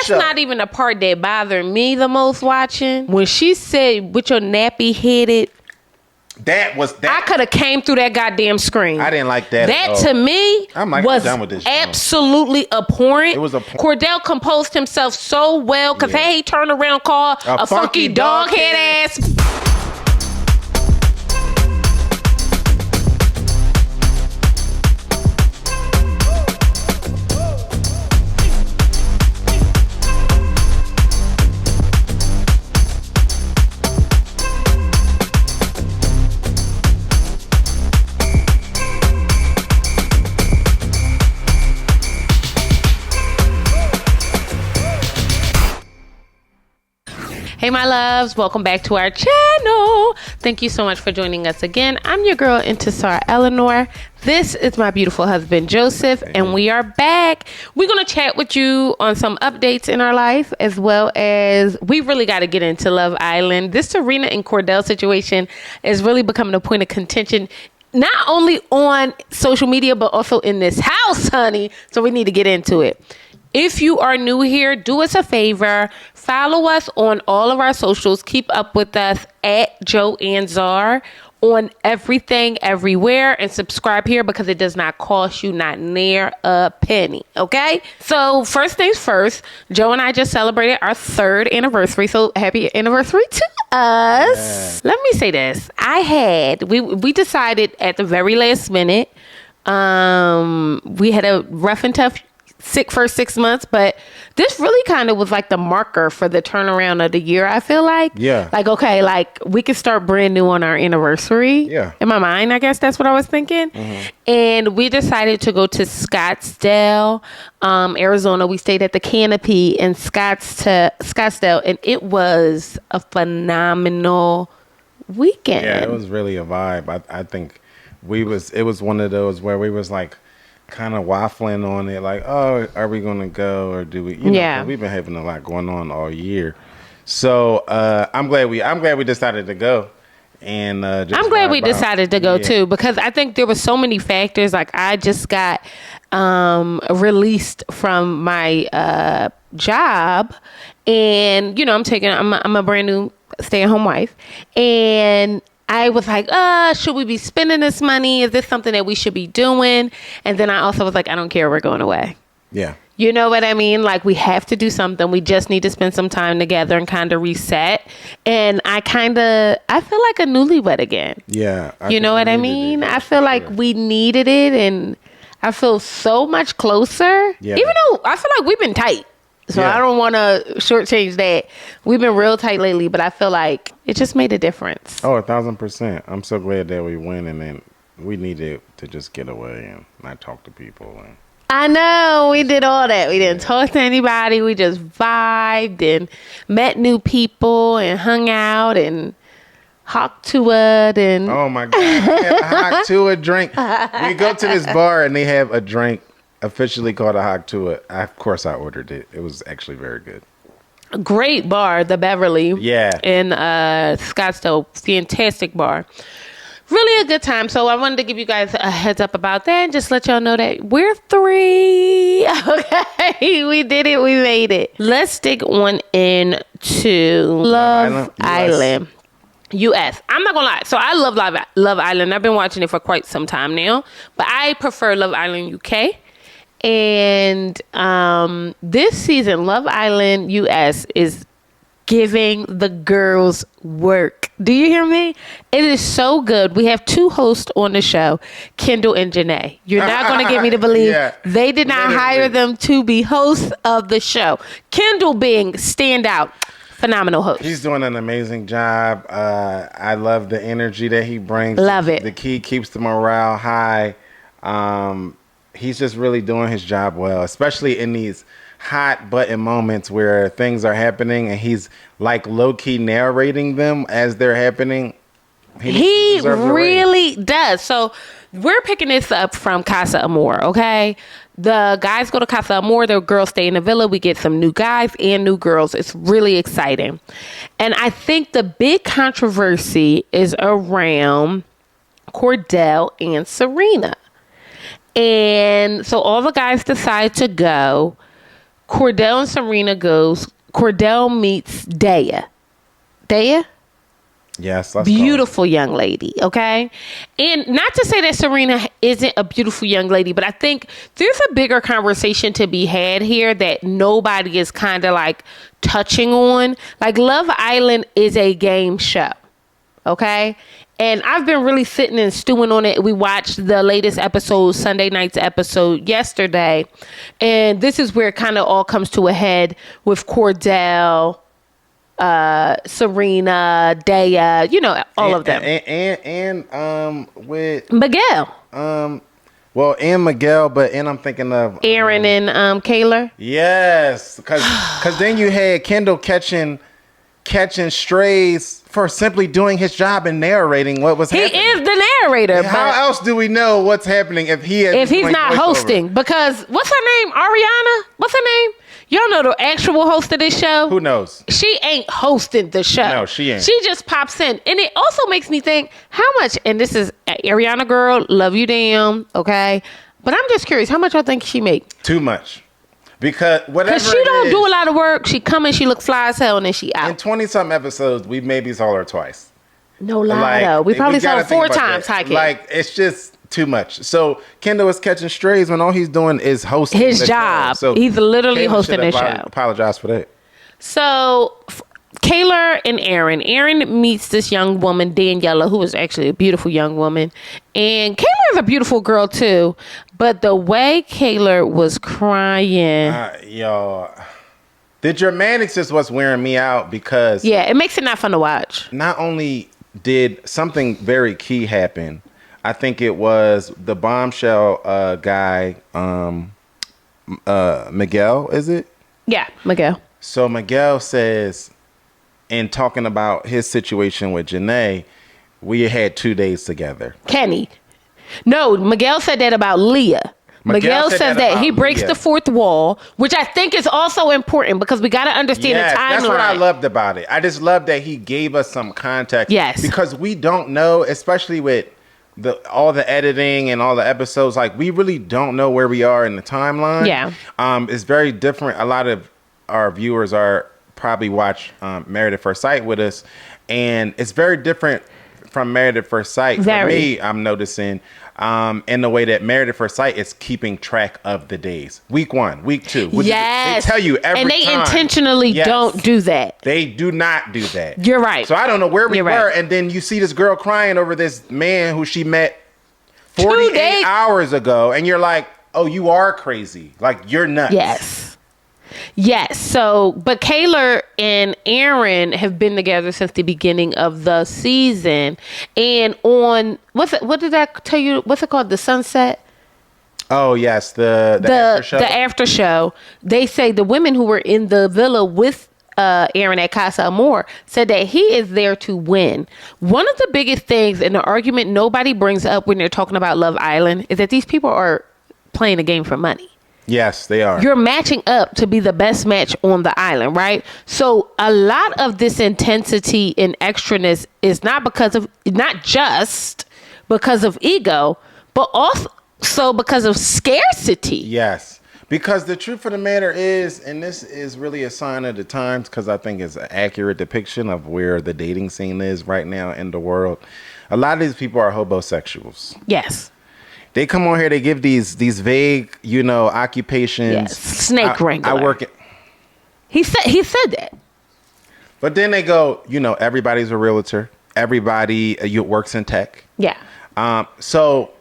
That's not even the part that bothered me the most watching. When she said, with your nappy headed. I could have came through that goddamn screen. I didn't like that. That to me was done with this absolutely abhorrent. It was abhorrent. Cordell composed himself so well because he turned around, called a funky dog head ass. Hey, my loves. Welcome back to our channel. Thank you so much for joining us again. I'm your girl, Intisar Eleanor. This is my beautiful husband, Joseph, and we are back. We're going to chat with you on some updates in our life, as well as we really got to get into Love Island. This Serena and Cordell situation is really becoming a point of contention, not only on social media, but also in this house, honey. So we need to get into it. If you are new here, do us a favor. Follow us on all of our socials. Keep up with us at Joe and Zar on everything, everywhere. And subscribe here because it does not cost you not near a penny. Okay? So first things first, Joe and I just celebrated our 3rd anniversary. So happy anniversary to us. Yeah. Let me say this. We decided at the very last minute. We had a rough and tough first 6 months, but this really kind of was like the marker for the turnaround of the year. I feel like, like, okay, like we could start brand new on our anniversary. Yeah, in my mind, I guess that's what I was thinking. And we decided to go to Scottsdale, Arizona. We stayed at the Canopy in Scottsdale, and it was a phenomenal weekend. Yeah, it was really a vibe. I think it was one of those where we was like kind of waffling on it, like, oh, are we gonna go or do we? You know, we've been having a lot going on all year, so I'm glad we decided to go, and I'm glad we decided to go too, because I think there were so many factors. Like I just got released from my job, and I'm a brand new stay-at-home wife, and I was like, should we be spending this money? Is this something that we should be doing? And then I also was like, I don't care. We're going away. Yeah. You know what I mean? Like, we have to do something. We just need to spend some time together and kind of reset. And I feel like a newlywed again. Yeah. You know what I mean? I feel like we needed it, and I feel so much closer. Yeah. Even though I feel like we've been tight. So I don't want to shortchange that. We've been real tight lately, but I feel like it just made a difference. Oh, 1,000%. I'm so glad that we went, and then we needed to just get away and not talk to people. I know. We did all that. We didn't talk to anybody. We just vibed and met new people and hung out and hocked to it. And oh, my God. We had a hock to a drink. We go to this bar, and they have a drink officially called a hog to it. Of course, I ordered it. It was actually very good. Great bar, the Beverly. Yeah. In Scottsdale. Fantastic bar. Really a good time. So I wanted to give you guys a heads up about that and just let y'all know that we're 3. Okay. We did it. We made it. Let's dig on into Love Island. U.S. I'm not gonna lie. So I love Love Island. I've been watching it for quite some time now, but I prefer Love Island U.K. And this season, Love Island US is giving the girls work. Do you hear me? It is so good. We have 2 hosts on the show, Kendall and Janae. You're not going to get me to believe they did not hire them to be hosts of the show. Kendall being standout, phenomenal host. He's doing an amazing job. I love the energy that he brings. Love it. The key keeps the morale high. He's just really doing his job well, especially in these hot button moments where things are happening and he's like low-key narrating them as they're happening. He really does. So we're picking this up from Casa Amor, okay? The guys go to Casa Amor, the girls stay in the villa. We get some new guys and new girls. It's really exciting. And I think the big controversy is around Cordell and Serena. And so all the guys decide to go. Cordell and Serena goes. Cordell meets Daya. Daya? Yes, beautiful young lady, okay? And not to say that Serena isn't a beautiful young lady, but I think there's a bigger conversation to be had here that nobody is kind of like touching on. Like, Love Island is a game show, okay? And I've been really sitting and stewing on it. We watched the latest episode, Sunday night's episode, yesterday. And this is where it kind of all comes to a head with Cordell, Serena, Daya, all of them. And with Miguel. Well, and Miguel, and I'm thinking of Aaron and Kayla. Yes, because then you had Kendall catching strays for simply doing his job and narrating what was happening. He is the narrator. How else do we know what's happening if he's not hosting? Because what's her name? Ariana? What's her name? Y'all know the actual host of this show? Who knows? She ain't hosting the show. No, she ain't. She just pops in. And it also makes me think how much, and this is Ariana girl, love you damn, okay? But I'm just curious, how much y'all think she make? Too much. Because she don't do a lot of work. She come in, she look fly as hell, and then she out. In 20-something episodes, we maybe saw her twice. No lie, though. We probably saw her 4 times. Like, it's just too much. So Kendall is catching strays when all he's doing is hosting his job. So he's literally hosting the show. Apologize for that. So Kayla and Aaron meets this young woman, Daniela, who is actually a beautiful young woman. And Kayla is a beautiful girl, too. But the way Kayla was crying. Y'all, the dramatics is what's wearing me out because. Yeah, it makes it not fun to watch. Not only did something very key happen, I think it was the bombshell guy, Miguel, is it? Yeah, Miguel. So Miguel says, in talking about his situation with Janae, we had 2 days together. Kenny. No, Miguel said that about Leah. Miguel says that he breaks the fourth wall, which I think is also important because we got to understand the timeline. That's what I loved about it. I just love that he gave us some context. Yes. Because we don't know, especially with all the editing and all the episodes, like we really don't know where we are in the timeline. Yeah. It's very different. A lot of our viewers probably watch Married at First Sight with us, and it's very different from Married at First Sight. For me, I'm noticing in the way that Married at First Sight is keeping track of the days. Week 1, week 2. Yes. They tell you every time. And they intentionally don't do that. They do not do that. You're right. So I don't know where we were. And then you see this girl crying over this man who she met 48 hours ago. And you're like, oh, you are crazy. Like, you're nuts. Yes. So, but Kayla and Aaron have been together since the beginning of the season. And on, what did I tell you? What's it called? The Sunset? Oh, yes. The after show. The after show. They say the women who were in the villa with Aaron at Casa Amor said that he is there to win. One of the biggest things in the argument nobody brings up when they're talking about Love Island is that these people are playing a game for money. Yes, they are. You're matching up to be the best match on the island, right? So a lot of this intensity and extraness is not just because of ego, but also because of scarcity. Yes. Because the truth of the matter is, and this is really a sign of the times, because I think it's an accurate depiction of where the dating scene is right now in the world. A lot of these people are homosexuals. Yes. They come on here, they give these vague, occupations. Yes. Snake wrangler. I work it. He said that. But then they go, everybody's a realtor. Everybody works in tech. Yeah. So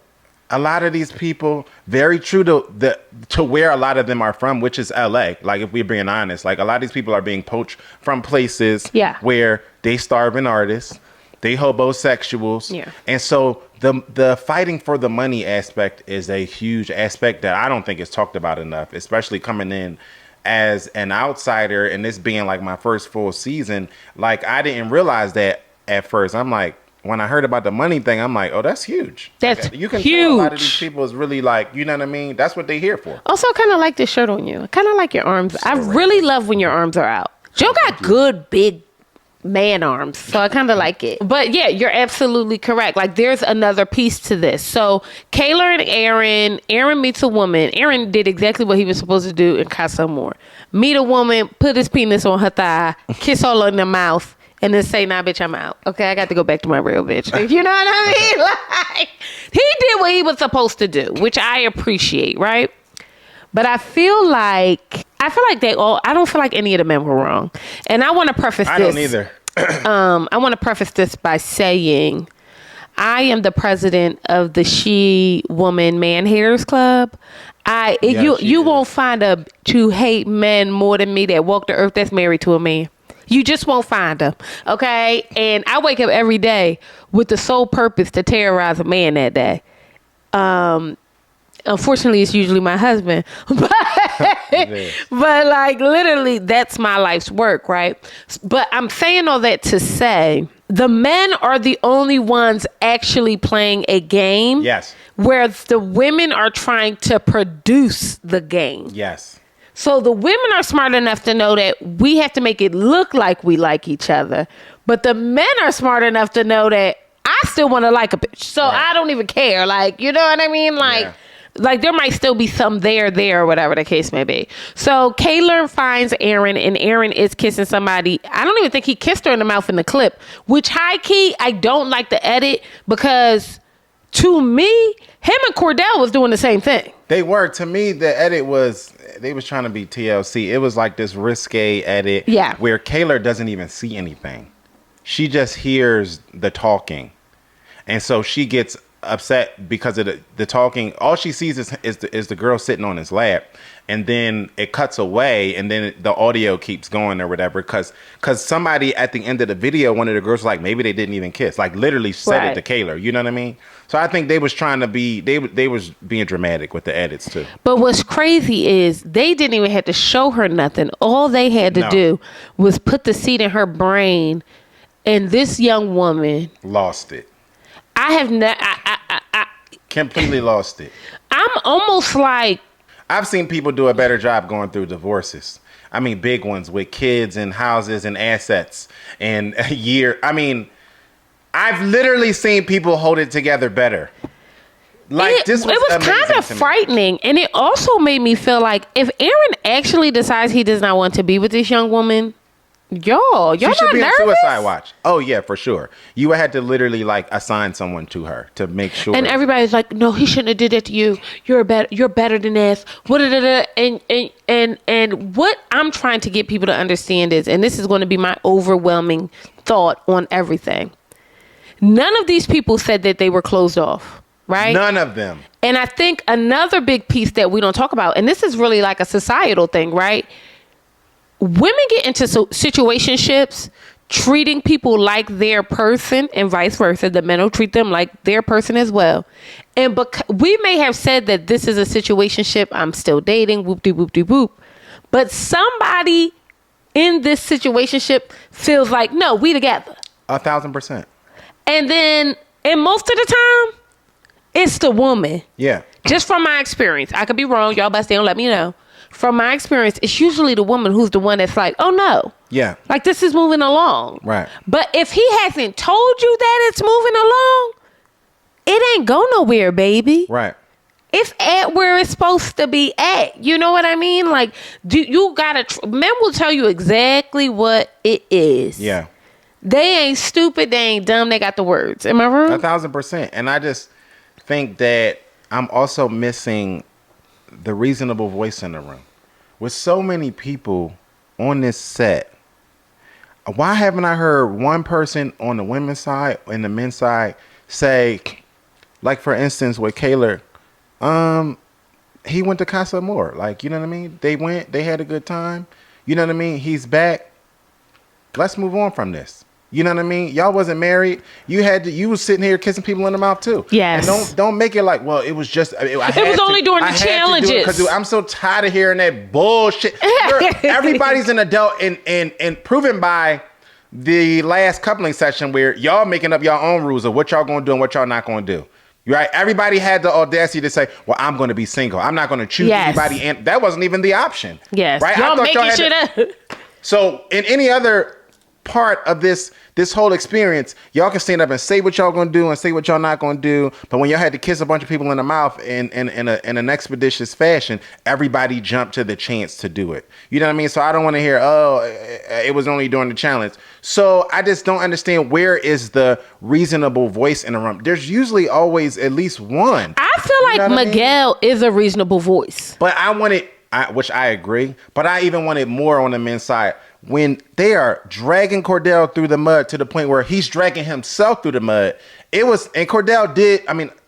a lot of these people, very true to where a lot of them are from, which is LA. Like, if we're being honest, like a lot of these people are being poached from places where they starving artists, they hobosexuals. Yeah. And so the fighting for the money aspect is a huge aspect that I don't think is talked about enough, especially coming in as an outsider and this being like my first full season. Like, I didn't realize that at first. I'm like, when I heard about the money thing, I'm like, oh, that's huge. That's you can huge. tell a lot of these people is really like, you know what I mean? That's what they're here for. Also, I kind of like this shirt on you. I kind of like your arms. I really love when your arms are out. Joe got good, big man arms. So I kind of like it. But yeah, you're absolutely correct. Like there's another piece to this. So Kayla and Aaron meets a woman. Aaron did exactly what he was supposed to do in Casa Amor. Meet a woman, put his penis on her thigh, kiss all in the mouth, and then say, nah, bitch, I'm out. Okay, I got to go back to my real bitch. You know what I mean? Like, he did what he was supposed to do, which I appreciate, right? But I feel like I don't feel like any of the men were wrong. And I want to preface this. I don't either. I want to preface this by saying I am the president of the She Woman Man Haters Club. You won't find a to hate men more than me that walk the earth that's married to a man. You just won't find them. Okay? And I wake up every day with the sole purpose to terrorize a man that day. Unfortunately, it's usually my husband. But like literally, that's my life's work, right? But I'm saying all that to say the men are the only ones actually playing a game. Yes. Whereas the women are trying to produce the game. Yes. So the women are smart enough to know that we have to make it look like we like each other. But the men are smart enough to know that I still want to like a bitch. So I don't even care. Like, you know what I mean? Like, like there might still be some there, or whatever the case may be. So Kayla finds Aaron, and Aaron is kissing somebody. I don't even think he kissed her in the mouth in the clip, which high key, I don't like the edit because to me, him and Cordell was doing the same thing. They were. To me, the edit was, they was trying to be TLC. It was like this risque edit where Kayla doesn't even see anything. She just hears the talking. And so she gets upset because of the talking. All she sees is the girl sitting on his lap, and then it cuts away, and then the audio keeps going or whatever. Because somebody at the end of the video, one of the girls was like, maybe they didn't even kiss. Like literally said it to Kayla. You know what I mean? So I think they was trying to be they was being dramatic with the edits too. But what's crazy is they didn't even have to show her nothing. All they had to do was put the seed in her brain, and this young woman lost it. I have not. I completely lost it. I'm almost like I've seen people do a better job going through divorces. I mean, big ones with kids and houses and assets and a year. I mean, I've literally seen people hold it together better. Like it was kind of frightening, and it also made me feel like if Aaron actually decides he does not want to be with this young woman. Y'all she should not be nervous? on suicide watch. Oh yeah, for sure. You had to literally like assign someone to her to make sure. And everybody's like, no, he shouldn't have did that to you. You're better than this. And what I'm trying to get people to understand is, and this is going to be my overwhelming thought on everything. None of these people said that they were closed off, right? None of them. And I think another big piece that we don't talk about, and this is really like a societal thing, right? Women get into situationships treating people like their person and vice versa. The men will treat them like their person as well. And we may have said that this is a situationship, I'm still dating, whoop-de-whoop-de-whoop. But somebody in this situationship feels like, no, we together. 1,000%. And then, and most of the time, it's the woman. Yeah. Just from my experience. I could be wrong. Y'all best don't let me know. From my experience, it's usually the woman who's the one that's like, oh no. Yeah. Like this is moving along. Right. But if he hasn't told you that it's moving along, it ain't go nowhere, baby. Right. It's at where it's supposed to be at. You know what I mean? Like, you gotta, men will tell you exactly what it is. Yeah. They ain't stupid. They ain't dumb. They got the words. Am I wrong? 1,000%. And I just think that I'm also missing the reasonable voice in the room. With so many people on this set, why haven't I heard one person on the women's side and the men's side say, like for instance with Kayla, he went to Casa Amor. Like, you know what I mean? They had a good time. You know what I mean? He's back. Let's move on from this. You know what I mean? Y'all wasn't married. You was sitting here kissing people in the mouth too. Yes. And don't make it like, well, it was just. It was only during the challenges. Because I'm so tired of hearing that bullshit. Everybody's an adult and proven by the last coupling session where y'all making up your own rules of what y'all gonna do and what y'all not gonna do. Right? Everybody had the audacity to say, well, I'm going to be single. I'm not going to choose anybody. And that wasn't even the option. Yes. Right? Y'all making shit up. So in any other part of this whole experience. Y'all can stand up and say what y'all gonna do and say what y'all not gonna do. But when y'all had to kiss a bunch of people in the mouth in an expeditious fashion, everybody jumped to the chance to do it. You know what I mean? So I don't want to hear, it was only during the challenge. So I just don't understand, where is the reasonable voice in the room? There's usually always at least one. I feel like Miguel is a reasonable voice. But I want it, which I agree, but I even want it more on the men's side. When they are dragging Cordell through the mud to the point where he's dragging himself through the mud,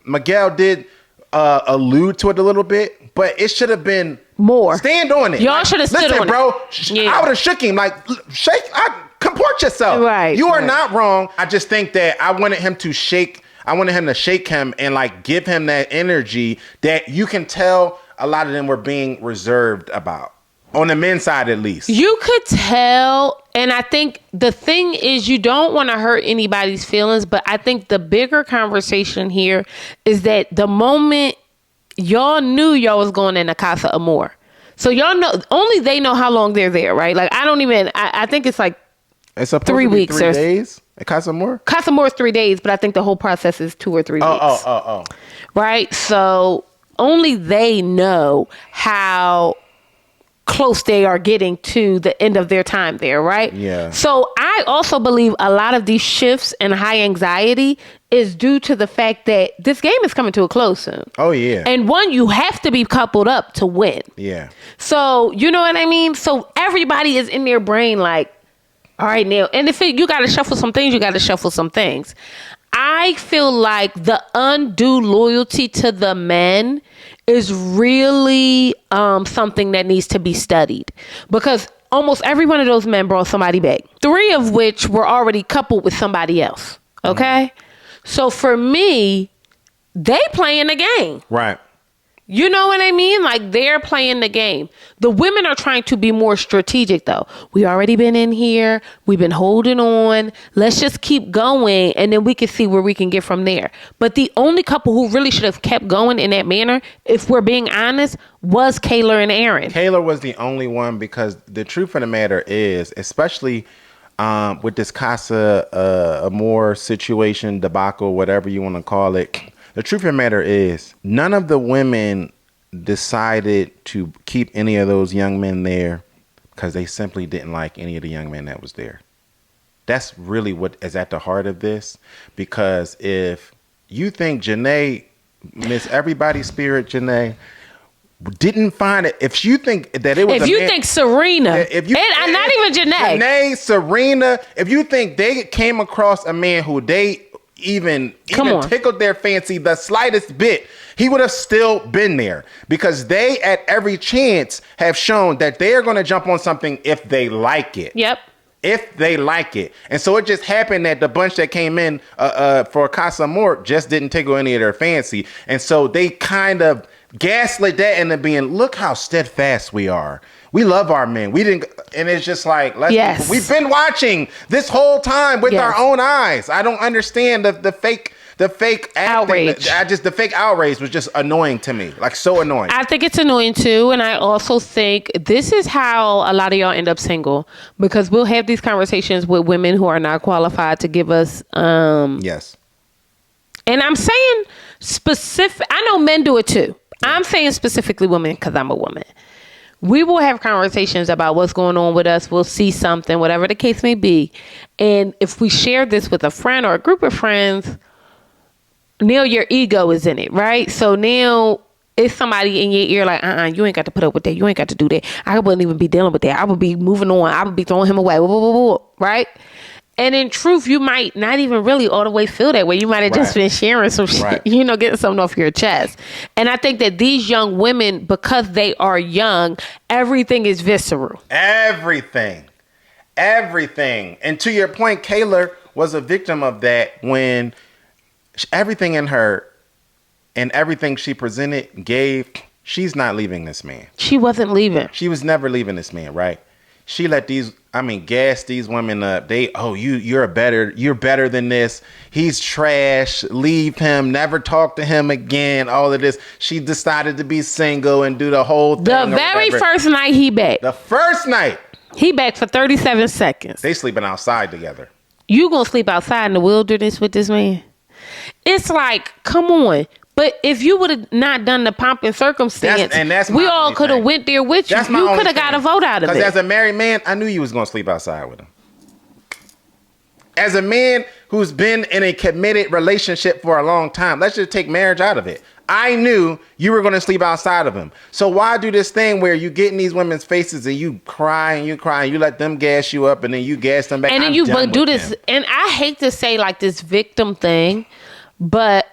Miguel did allude to it a little bit, but it should have been more. Stand on it. Y'all should have stood on it. Bro, I would have shook him. Like, comport yourself. Right. You are not wrong. I just think that I wanted him to shake him and like give him that energy that you can tell a lot of them were being reserved about. On the men's side, at least. You could tell, and I think the thing is, you don't want to hurt anybody's feelings, but I think the bigger conversation here is that the moment y'all knew y'all was going into Casa Amor. So y'all know, only they know how long they're there, right? Like, I think it's like it's supposed 3 to be weeks 3 days at Casa Amor? Casa Amor is 3 days, but I think the whole process is 2 or 3 weeks. Oh. Right? So only they know how close they are getting to the end of their time there, right? Yeah. So I also believe a lot of these shifts and high anxiety is due to the fact that this game is coming to a close soon. Oh, yeah. And one, you have to be coupled up to win. Yeah. So, you know what I mean? So everybody is in their brain like, all right, Neil. And if you got to shuffle some things, you got to shuffle some things. I feel like the undue loyalty to the men is really something that needs to be studied, because almost every one of those men brought somebody back, 3 of which were already coupled with somebody else. Okay. So for me, they playing the game. Right. You know what I mean? Like, they're playing the game. The women are trying to be more strategic, though. We already been in here. We've been holding on. Let's just keep going, and then we can see where we can get from there. But the only couple who really should have kept going in that manner, if we're being honest, was Kayla and Aaron. Kayla was the only one, because the truth of the matter is, especially with this Casa Amor situation, debacle, whatever you want to call it, the truth of the matter is, none of the women decided to keep any of those young men there because they simply didn't like any of the young men that was there. That's really what is at the heart of this. Because if you think Janae, Miss Everybody's Spirit Janae, didn't find it, if you think that it was, if you think Serena, not even Janae, Serena, if you think they came across a man who they even tickled their fancy the slightest bit, he would have still been there, because they at every chance have shown that they are going to jump on something if they like it. Yep. If they like it. And so it just happened that the bunch that came in for Casa Amor just didn't tickle any of their fancy. And so they kind of gaslit that into being, look how steadfast we are. We love our men. We didn't, and it's just like, we've been watching this whole time with our own eyes. I don't understand the fake outrage. The fake outrage was just annoying to me, like so annoying. I think it's annoying too, and I also think this is how a lot of y'all end up single, because we'll have these conversations with women who are not qualified to give us. Yes. And I'm saying specific. I know men do it too. I'm saying specifically women because I'm a woman. We will have conversations about what's going on with us. We'll see something, whatever the case may be. And if we share this with a friend or a group of friends, now your ego is in it, right? So now it's somebody in your ear like, you ain't got to put up with that. You ain't got to do that. I wouldn't even be dealing with that. I would be moving on. I would be throwing him away, right? And in truth, you might not even really all the way feel that way. You might have just been sharing some shit, getting something off your chest. And I think that these young women, because they are young, everything is visceral. Everything. And to your point, Kayla was a victim of that when everything in her and everything she presented she's not leaving this man. She wasn't leaving. She was never leaving this man, right? She let gas these women up. You're better than this. He's trash. Leave him. Never talk to him again. All of this. She decided to be single and do the whole thing. The very first night he back. The first night. He back for 37 seconds. They sleeping outside together. You gonna sleep outside in the wilderness with this man? It's like, come on. But if you would have not done the pomp and circumstance, we all could have went there with you. You could have got a vote out of it. Because as a married man, I knew you was going to sleep outside with him. As a man who's been in a committed relationship for a long time, let's just take marriage out of it. I knew you were going to sleep outside of him. So why do this thing where you get in these women's faces and you cry and you let them gas you up and then you gas them back? And then you do this. And I hate to say like this victim thing, but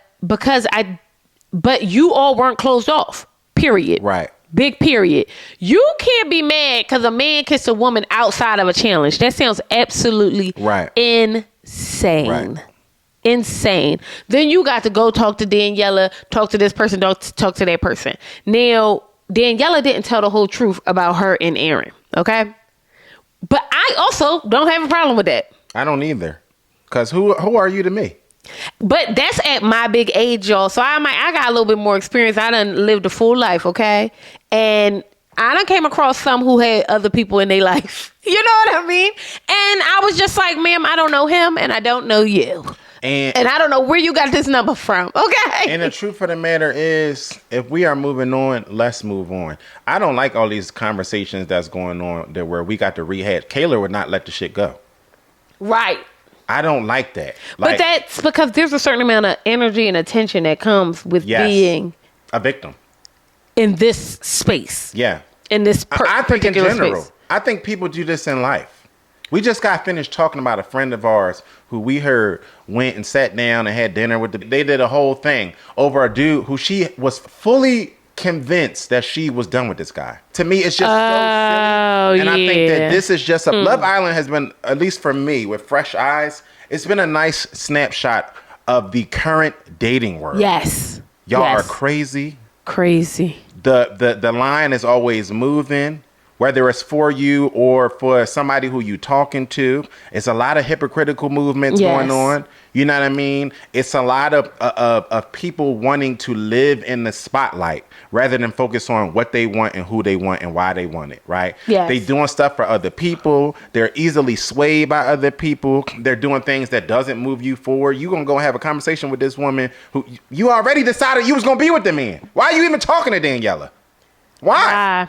you all weren't closed off, period. Right. Big period. You can't be mad because a man kissed a woman outside of a challenge. That sounds absolutely insane. Right. Insane. Then you got to go talk to Daniela, talk to this person, talk to that person. Now, Daniela didn't tell the whole truth about her and Aaron, okay? But I also don't have a problem with that. I don't either. Because who are you to me? But that's at my big age, y'all. So I got a little bit more experience. I done lived a full life, okay? And I done came across some who had other people in their life. You know what I mean? And I was just like, ma'am, I don't know him and I don't know you. And I don't know where you got this number from, okay? And the truth of the matter is, if we are moving on, let's move on. I don't like all these conversations that's going on there where we got to rehash. Kayla would not let the shit go. Right. I don't like that. But that's because there's a certain amount of energy and attention that comes with being a victim in this space. Yeah. In this I think in general, space. I think people do this in life. We just got finished talking about a friend of ours who we heard went and sat down and had dinner with. They did a whole thing over a dude who she was fully convinced that she was done with this guy. To me, it's just so silly. And I think that this is just Love Island has been, at least for me, with fresh eyes, it's been a nice snapshot of the current dating world. Yes. Y'all are crazy. Crazy. The line is always moving, whether it's for you or for somebody who you talking to. It's a lot of hypocritical movements going on. You know what I mean? It's a lot of people wanting to live in the spotlight rather than focus on what they want and who they want and why they want it, right? Yes. They doing stuff for other people. They're easily swayed by other people. They're doing things that doesn't move you forward. You gonna go have a conversation with this woman who you already decided you was gonna be with the man. Why are you even talking to Daniela? Why?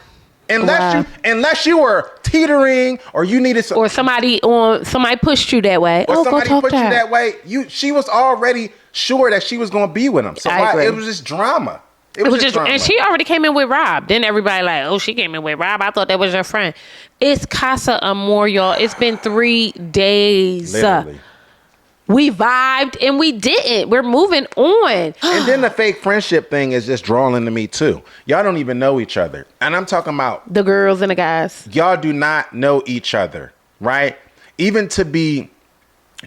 Unless you were teetering or you needed or somebody pushed you that way. Or somebody pushed you that way. She was already sure that she was going to be with him. So it was just drama. It was just drama. And she already came in with Rob. Then everybody like, oh, she came in with Rob. I thought that was your friend. It's Casa Amor, y'all. It's been 3 days. Literally. We vibed and we didn't. We're moving on. And then the fake friendship thing is just drawing to me too. Y'all don't even know each other. And I'm talking about the girls and the guys. Y'all do not know each other, right? Even to be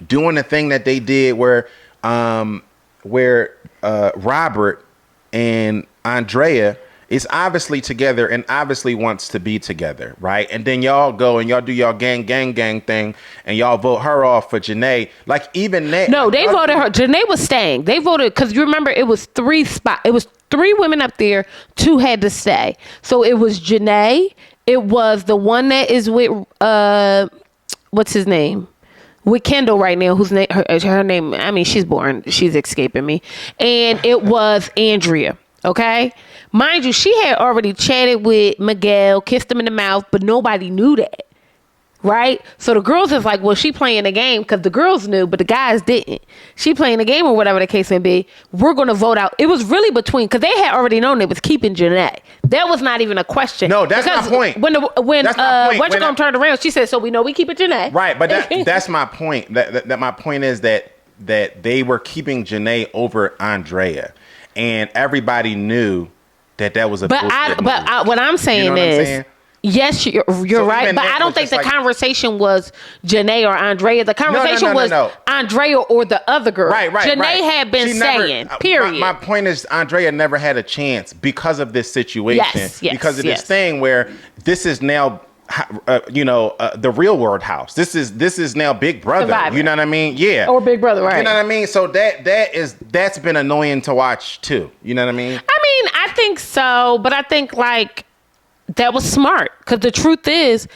doing the thing that they did where Robert and Andrea is obviously together and obviously wants to be together, right? And then y'all go and y'all do y'all gang thing and y'all vote her off for Janae. Like even that. No, they voted her. Janae was staying. They voted because you remember it was 3 spots. It was 3 women up there. 2 had to stay. So it was Janae. It was the one that is with what's his name? With Kendall right now, whose name her name. I mean, she's boring. She's escaping me. And it was Andrea. Okay. Mind you, she had already chatted with Miguel, kissed him in the mouth, but nobody knew that. Right? So the girls is like, well, she playing the game because the girls knew, but the guys didn't. She playing the game or whatever the case may be. We're going to vote out. It was really between, because they had already known they was keeping Jeanette. That was not even a question. No, that's my point. When What's turned around, she said, so we know we keeping Jeanette. Right, but that's my point. That my point is that they were keeping Janae over Andrea. And everybody knew that was a bullshit move. What I'm saying is, yes, you're right. But I don't think the conversation was Janae or Andrea. The conversation was Andrea or the other girl. Right. Janae had been saying, period. My point is, Andrea never had a chance because of this situation. Yes, because of this thing where this is now, the real world house. This is now Big Brother. Survivor. You know what I mean? Yeah. Or Big Brother, right? You know what I mean? So that's been annoying to watch too. You know what I mean? I think so, but I think like that was smart because the truth is,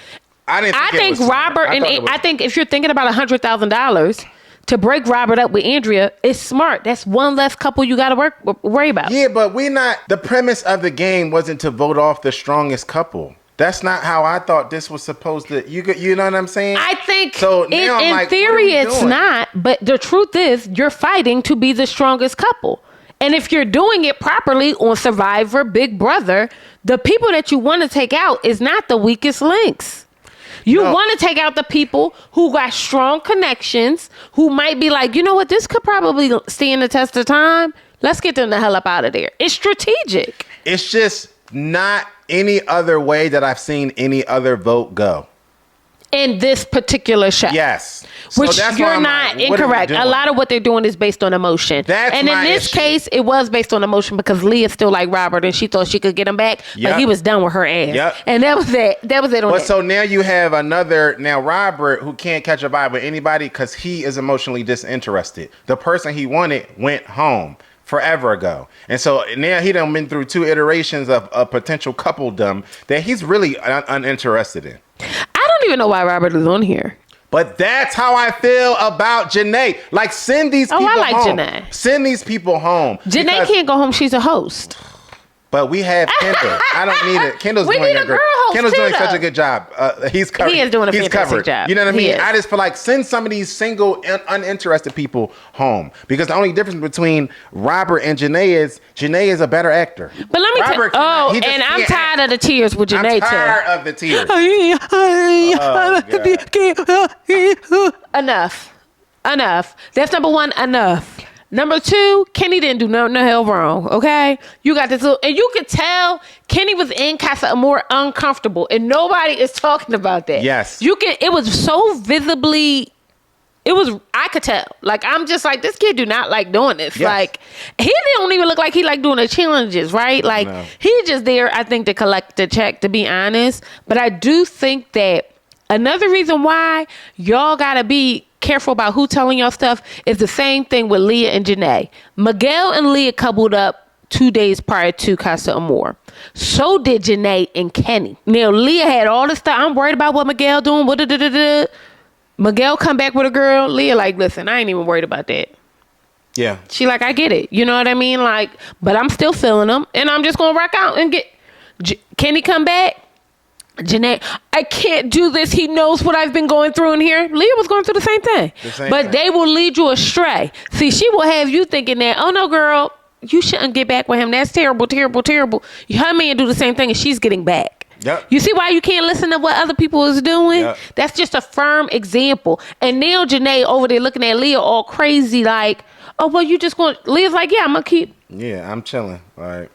I think Robert, I think if you're thinking about $100,000 to break Robert up with Andrea, it's smart. That's one less couple you got to worry about. Yeah, but the premise of the game wasn't to vote off the strongest couple. That's not how I thought this was supposed to. You know what I'm saying? I think so now in theory it's not, but the truth is you're fighting to be the strongest couple. And if you're doing it properly on Survivor, Big Brother, the people that you want to take out is not the weakest links. You want to take out the people who got strong connections, who might be like, you know what, this could probably stand the test of time. Let's get them the hell up out of there. It's strategic. It's just not any other way that I've seen any other vote go. In this particular show. Yes. Which so you're not incorrect. A lot of what they're doing is based on emotion. And in this case, it was based on emotion because Leah still liked Robert and she thought she could get him back. Yep. But he was done with her ass. Yep. And that was it. That was it on that. So now you have Robert who can't catch a vibe with anybody because he is emotionally disinterested. The person he wanted went home forever ago. And so now he done been through 2 iterations of a potential coupledom that he's really uninterested in. I don't even know why Robert is on here. But that's how I feel about Janae. Like, send these people home. Oh, I like Janae. Send these people home. Janae can't go home. She's a host. But we have Kendall. I don't need it. Kendall's doing a girl host. Kendall's doing such a good job. He's covered. He is doing a fantastic job. You know what I mean? I just feel like send some of these single, uninterested people home. Because the only difference between Robert and Janae is a better actor. But let me tell you. Oh, and I'm tired of the tears with Janae too. I'm tired of the tears. Enough. That's number 1. Enough. Number 2, Kenny didn't do no hell wrong, okay? You got this and you could tell Kenny was in Casa Amor uncomfortable, and nobody is talking about that. Yes. It was so visibly, I could tell. Like, I'm just like, this kid do not like doing this. Yes. Like, he don't even look like he like doing the challenges, right? Like, He just there, I think, to collect the check, to be honest. But I do think that another reason why y'all gotta be careful about who telling y'all stuff is the same thing with Leah and Janae. Miguel and Leah coupled up 2 days prior to Casa Amor. So did Janae and Kenny. Now, Leah had all this stuff. I'm worried about what Miguel doing. Miguel come back with a girl. Leah like, listen, I ain't even worried about that. Yeah. She like, I get it. You know what I mean? Like, but I'm still feeling them. And I'm just going to rock out and get... Kenny come back. Janae, I can't do this. He knows what I've been going through in here. Leah was going through the same thing. They will lead you astray. See, she will have you thinking that, oh no, girl, you shouldn't get back with him. That's terrible, terrible, terrible. Her man do the same thing and she's getting back. Yep. You see why you can't listen to what other people is doing? Yep. That's just a firm example. And now Janae over there looking at Leah all crazy like, oh, well, you just going to... Leah's like, yeah, I'm going to keep... Yeah, I'm chilling. Like,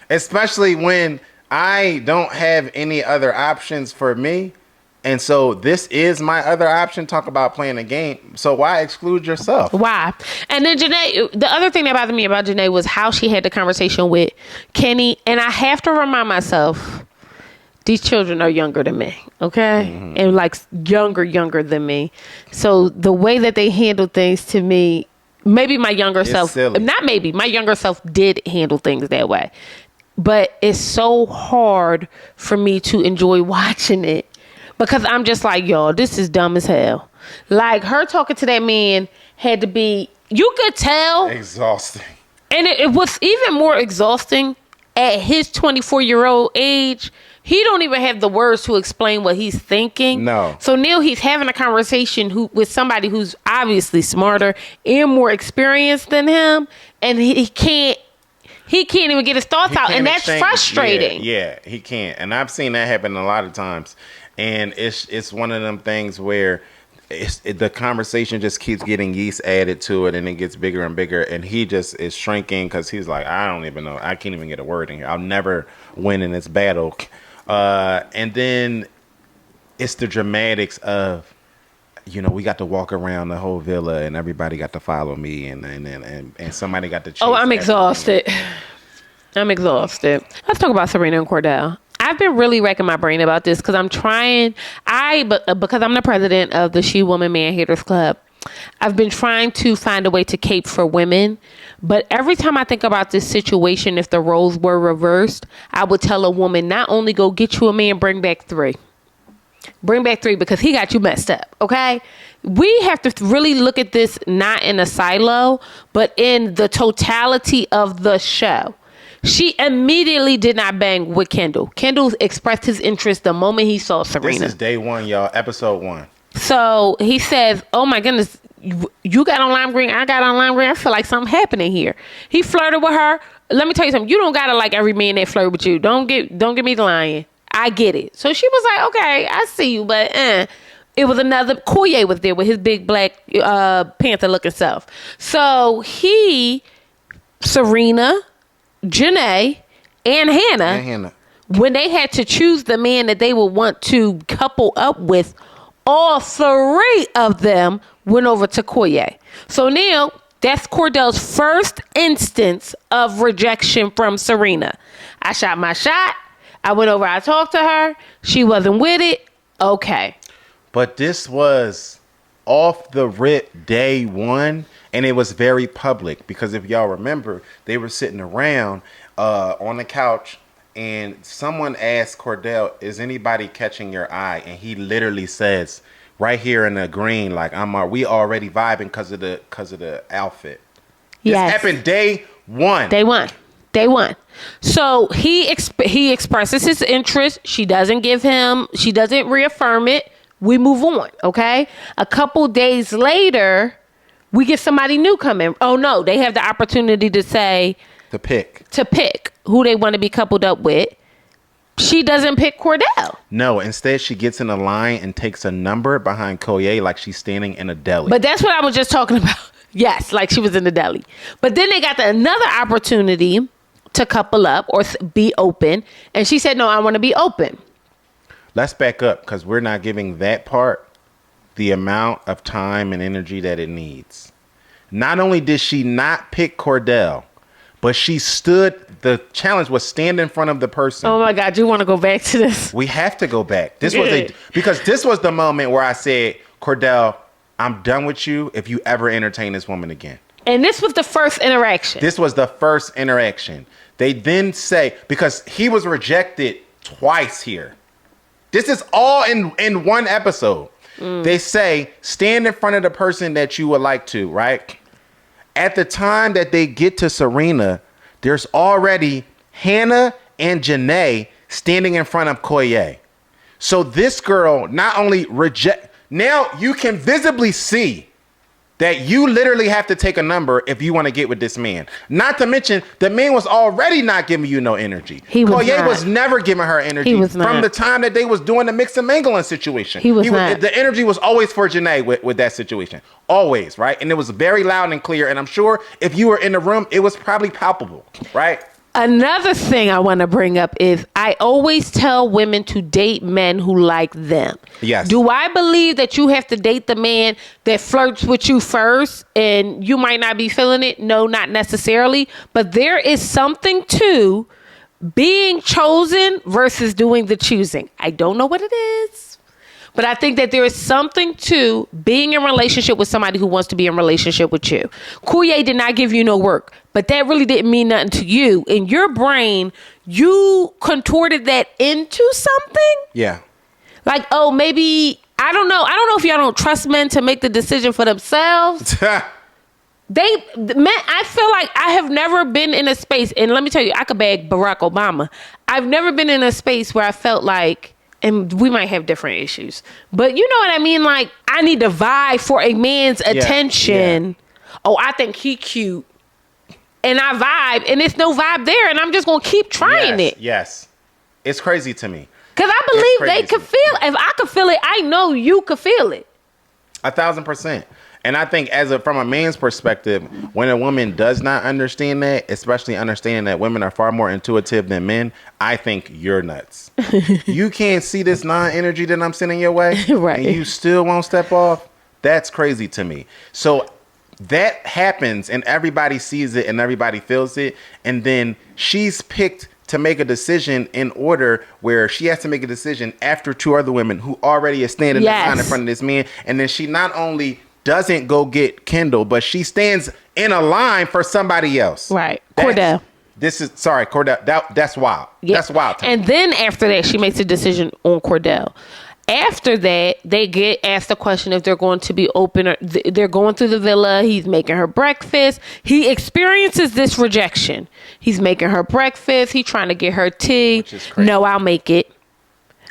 especially when... I don't have any other options for me. And so this is my other option. Talk about playing a game. So why exclude yourself? Why? And then Janae, the other thing that bothered me about Janae was how she had the conversation with Kenny. And I have to remind myself, these children are younger than me. Okay. Mm-hmm. And like younger than me. So the way that they handle things to me, maybe my younger self, not maybe, my younger self did handle things that way. But it's so hard for me to enjoy watching it because I'm just like, yo, this is dumb as hell. Like, her talking to that man had to be, you could tell. Exhausting. And it was even more exhausting at his 24-year-old age. He don't even have the words to explain what he's thinking. No. So now he's having a conversation with somebody who's obviously smarter and more experienced than him. And he can't even get his thoughts out, and that's frustrating. Yeah, he can't. And I've seen that happen a lot of times. And it's one of them things where the conversation just keeps getting yeast added to it, and it gets bigger and bigger. And he just is shrinking because he's like, I don't even know. I can't even get a word in here. I'll never win in this battle. And then it's the dramatics of, you know, we got to walk around the whole villa and everybody got to follow me and somebody got to chase. Oh, I'm exhausted. I'm exhausted. Let's talk about Serena and Cordell. I've been really racking my brain about this because I'm trying, because I'm the president of the She Woman Man Haters Club. I've been trying to find a way to cape for women, but every time I think about this situation, if the roles were reversed, I would tell a woman, not only go get you a man, bring back 3. bring back 3 because he got you messed up, okay? We have to really look at this not in a silo, but in the totality of the show. She immediately did not bang with Kendall. Kendall expressed his interest the moment he saw Serena. This is day 1, y'all. Episode 1. So he says, oh my goodness, you got on lime green, I got on lime green. I feel like something happening here. He flirted with her. Let me tell you something. You don't gotta like every man that flirt with you. Don't get me lying. I get it. So she was like, okay, I see you, but it was another, Koye was there with his big black panther looking self. So Serena, Janae, and Hannah, when they had to choose the man that they would want to couple up with, all 3 of them went over to Koye. So now that's Cordell's first instance of rejection from Serena. I shot my shot. I went over, I talked to her. She wasn't with it. Okay. But this was off the rip day 1, and it was very public because if y'all remember, they were sitting around on the couch, and someone asked Cordell, "Is anybody catching your eye?" And he literally says, right here in the green, like we already vibing because of the outfit. Yes. This happened day 1. Day one. So he expresses his interest. She doesn't reaffirm it. We move on, okay? A couple days later, we get somebody new coming. Oh no, they have the opportunity to say to pick who they want to be coupled up with. She doesn't pick Cordell. No, instead she gets in a line and takes a number behind Koye like she's standing in a deli. But that's what I was just talking about. Yes, like she was in the deli. But then they got another opportunity to couple up or be open. And she said, no, I want to be open. Let's back up because we're not giving that part the amount of time and energy that it needs. Not only did she not pick Cordell, but she stood, the challenge was stand in front of the person. Oh my God, you want to go back to this? We have to go back. Because this was the moment where I said, Cordell, I'm done with you if you ever entertain this woman again. And this was the first interaction. They then say, because he was rejected twice here. This is all in one episode. They say, stand in front of the person that you would like to, right? At the time that they get to Serena, there's already Hannah and Janae standing in front of Koye. So this girl not only now you can visibly see that you literally have to take a number if you want to get with this man. Not to mention, the man was already not giving you no energy. Koye was never giving her energy from the time that they was doing the mix and mingling situation. The energy was always for Janae with that situation. Always, right? And it was very loud and clear. And I'm sure if you were in the room, it was probably palpable, right? Another thing I want to bring up is I always tell women to date men who like them. Yes. Do I believe that you have to date the man that flirts with you first and you might not be feeling it? No, not necessarily. But there is something to being chosen versus doing the choosing. I don't know what it is. But I think that there is something to being in a relationship with somebody who wants to be in a relationship with you. Koye did not give you no work, but that really didn't mean nothing to you. In your brain, you contorted that into something. Yeah. Like, oh, maybe, I don't know. I don't know if y'all don't trust men to make the decision for themselves. Men, I feel like I have never been in a space, and let me tell you, I could bag Barack Obama. I've never been in a space where I felt like, and we might have different issues, but you know what I mean? Like, I need to vie for a man's attention. Yeah. Oh, I think he cute. And I vibe, and there's no vibe there, and I'm just going to keep trying it. Yes. It's crazy to me. Because I believe they could feel, if I could feel it, I know you could feel it. 1,000%. And I think from a man's perspective, when a woman does not understand that, especially understanding that women are far more intuitive than men, I think you're nuts. You can't see this non-energy that I'm sending your way, right? And you still won't step off? That's crazy to me. So that happens and everybody sees it and everybody feels it. And then she's picked to make a decision in order where she has to make a decision after 2 other women who already are standing in line in front of this man. And then she not only doesn't go get Kendall, but she stands in a line for somebody else. Right. Cordell. Cordell. That's wild. Yeah. That's wild. And then after that, she makes a decision on Cordell. After that, they get asked the question if they're going to be open or they're going through the villa. He's making her breakfast. He experiences this rejection. He's making her breakfast. He's trying to get her tea. Which is crazy. No, I'll make it.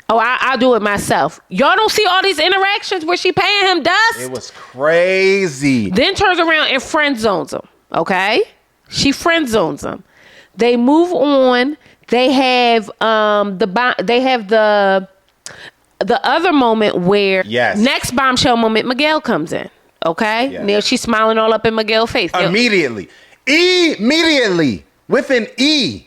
Oh, I'll do it myself. Y'all don't see all these interactions where she paying him dust? It was crazy. Then turns around and friend zones him. Okay? She friend zones him. They move on. They have the other moment where next bombshell moment, Miguel comes in. Okay? Yes. Now she's smiling all up in Miguel's face. Immediately. With an E.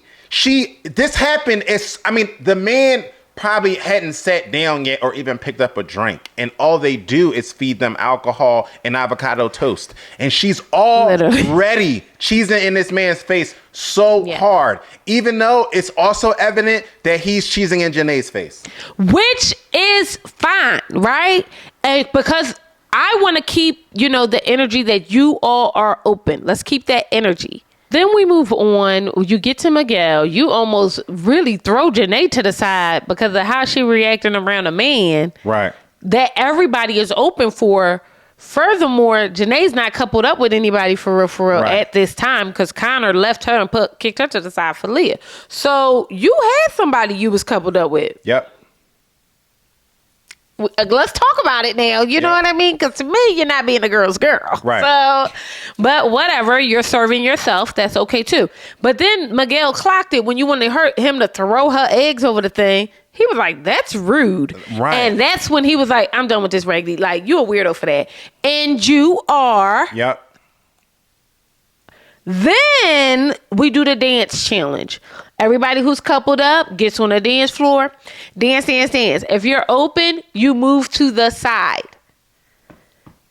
This happened the man probably hadn't sat down yet or even picked up a drink. And all they do is feed them alcohol and avocado toast. And she's already cheesing in this man's face so hard. Even though it's also evident that he's cheesing in Janae's face. Which is fine, right? And because I want to keep, the energy that you all are open. Let's keep that energy. Then we move on. You get to Miguel. You almost really throw Janae to the side because of how she reacting around a man. Right. That everybody is open for. Furthermore, Janae's not coupled up with anybody for real at this time because Conner left her and kicked her to the side for Leah. So you had somebody you was coupled up with. Yep. Let's talk about it now. You know what I mean? Because to me, you're not being a girl's girl. Right. So, but whatever, you're serving yourself. That's okay too. But then Miguel clocked it when you wanted him to throw her eggs over the thing. He was like, that's rude. Right. And that's when he was like, I'm done with this Reggie. Like, you a weirdo for that. And you are. Yep. Then we do the dance challenge. Everybody who's coupled up gets on the dance floor. Dance. If you're open, you move to the side.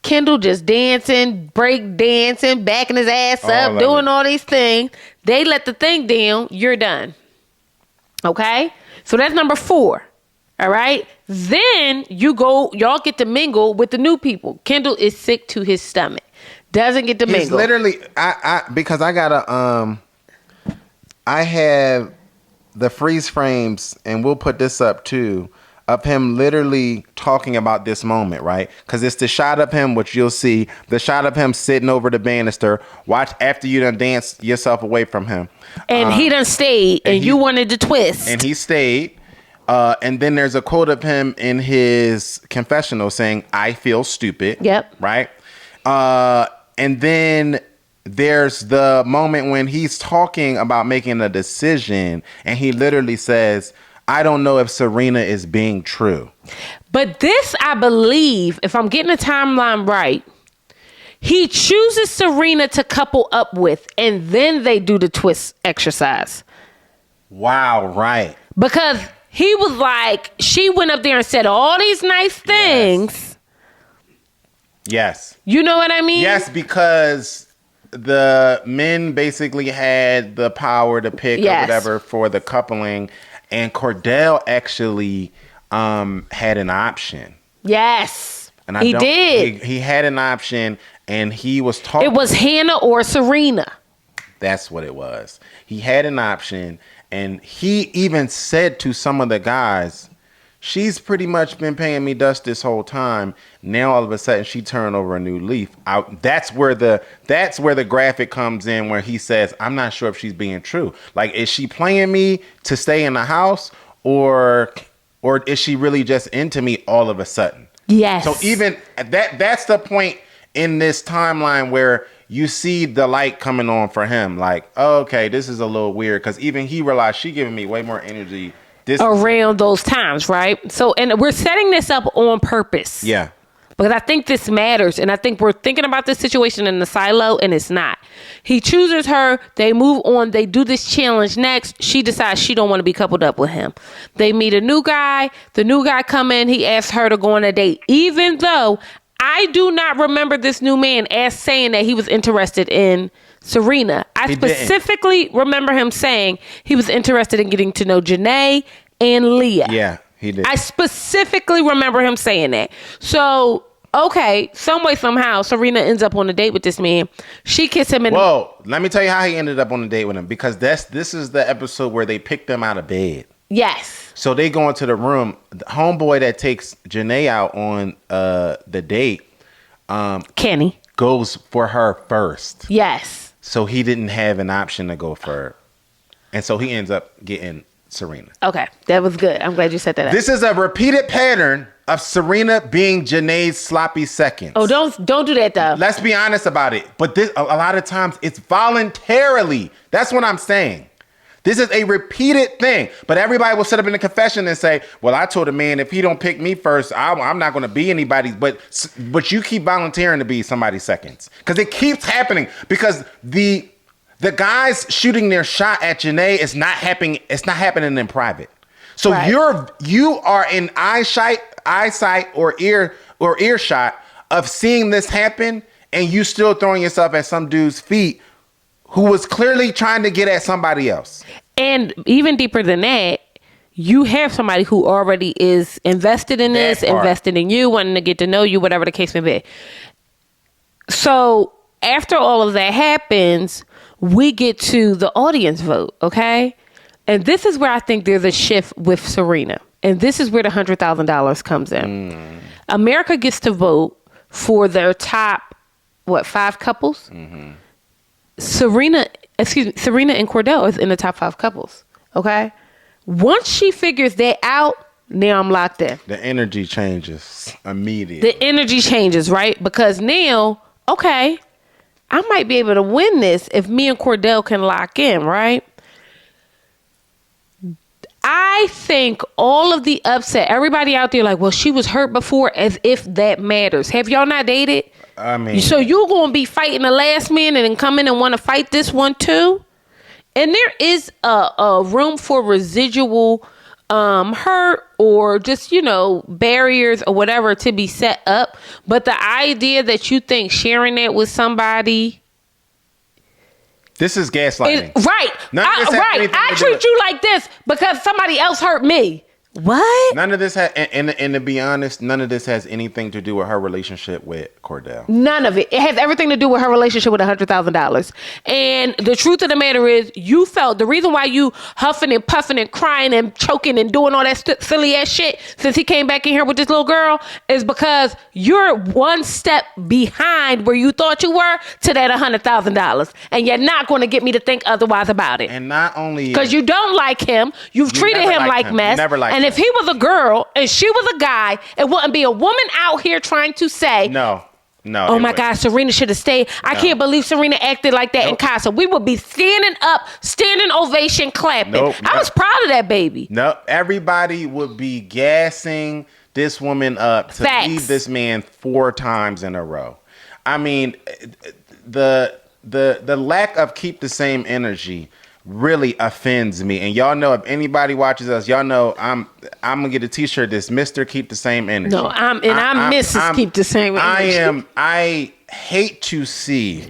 Kendall just dancing, break dancing, backing his ass up, doing all these things. They let the thing down. You're done. Okay? So that's number 4. All right? Then y'all get to mingle with the new people. Kendall is sick to his stomach. Doesn't get to mingle. He's literally, because I have the freeze frames, and we'll put this up too, of him literally talking about this moment, right? Because it's the shot of him, which you'll see, the shot of him sitting over the banister, watch after you done danced yourself away from him. And he done stayed, and you wanted to twist. And he stayed. And then there's a quote of him in his confessional saying, I feel stupid. Yep. Right? And then there's the moment when he's talking about making a decision, and he literally says, I don't know if Serena is being true. But this, I believe, if I'm getting the timeline right, he chooses Serena to couple up with, and then they do the twist exercise. Wow, right. Because he was like, she went up there and said all these nice things. Yes. You know what I mean? Yes, because the men basically had the power to pick or whatever for the coupling, and Cordell actually had an option. Yes. And he did. He had an option, and he was talking. It was Hannah or Serena. That's what it was. He had an option, and he even said to some of the guys, she's pretty much been paying me dust this whole time. Now all of a sudden she turned over a new leaf. That's where the graphic comes in, where he says, I'm not sure if she's being true. Like, is she playing me to stay in the house, or is she really just into me all of a sudden? Yes. So even that's the point in this timeline where you see the light coming on for him. Like, oh, okay, this is a little weird, because even he realized she giving me way more energy around those times, right? So, and we're setting this up on purpose. Yeah. Because I think this matters, and I think we're thinking about this situation in the silo, and it's not. He chooses her, they move on, they do this challenge next. She decides she don't want to be coupled up with him. They meet a new guy. The new guy come in, he asks her to go on a date, even though I do not remember this new man as saying that he was interested in Serena. I specifically remember him saying he was interested in getting to know Janae and Leah. Yeah, he did. I specifically remember him saying that. So, okay, some way, somehow, Serena ends up on a date with this man. She kissed him Whoa, let me tell you how he ended up on a date with him, because this is the episode where they picked him out of bed. Yes. So they go into the room. The homeboy that takes Janae out on the date, Kenny, goes for her first. Yes. So he didn't have an option to go for her. And so he ends up getting Serena. Okay, that was good. I'm glad you said that. This is a repeated pattern of Serena being Janae's sloppy seconds. Oh, don't do that though. Let's be honest about it. But this, a lot of times it's voluntarily. That's what I'm saying. This is a repeated thing. But everybody will sit up in the confession and say, well, I told a man if he don't pick me first, I'm not going to be anybody. But you keep volunteering to be somebody's seconds. Because it keeps happening. Because the guys shooting their shot at Janae is not happening. It's not happening in private. So right. you are in eyesight or earshot of seeing this happen, and you still throwing yourself at some dude's feet who was clearly trying to get at somebody else. And even deeper than that, you have somebody who already is invested in this, invested in you, wanting to get to know you, whatever the case may be. So after all of that happens, we get to the audience vote, okay? And this is where I think there's a shift with Serena. And this is where the $100,000 comes in. America gets to vote for their top, 5 couples? Mm-hmm. Serena and Cordell is in the top 5 couples, okay? Once she figures that out, now I'm locked in. The energy changes immediately. The energy changes, right? Because now, okay, I might be able to win this if me and Cordell can lock in, right? I think all of the upset, everybody out there like, well, she was hurt before, as if that matters. Have y'all not dated? I mean, so you're going to be fighting the last man and then come in and want to fight this one too? And there is a room for residual hurt or just, barriers or whatever to be set up. But the idea that you think sharing that with somebody... This is gaslighting. Right. I treat you like this because somebody else hurt me. What? None of this has, and to be honest, none of this has anything to do with her relationship with Cordell. None of it. It has everything to do with her relationship with $100,000. And the truth of the matter is, you felt the reason why you huffing and puffing and crying and choking and doing all that silly ass shit since he came back in here with this little girl is because you're one step behind where you thought you were to that $100,000, and you're not going to get me to think otherwise about it. And not only because you don't like him, you've treated him like mess. Never liked him. And if he was a girl and she was a guy, it wouldn't be a woman out here trying to say, no. Oh my God, Serena should have stayed. I can't believe Serena acted like that in Casa. We would be standing up, standing ovation, clapping. I was proud of that baby. No, everybody would be gassing this woman up to leave this man 4 times in a row. I mean, the lack of keep the same energy really offends me. And y'all know, if anybody watches us, y'all know I'm gonna get a t-shirt that's Mr. Keep the Same Energy. No, I'm Mrs. Keep the Same Energy. I hate to see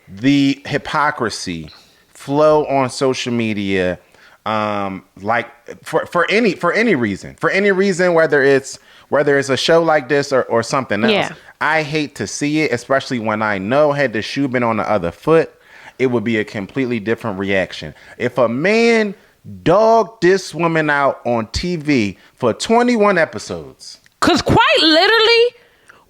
the hypocrisy flow on social media, like for any reason, whether it's a show like this or something else. Yeah. I hate to see it, especially when I know had the shoe been on the other foot, it would be a completely different reaction. If a man dogged this woman out on TV for 21 episodes. Because quite literally,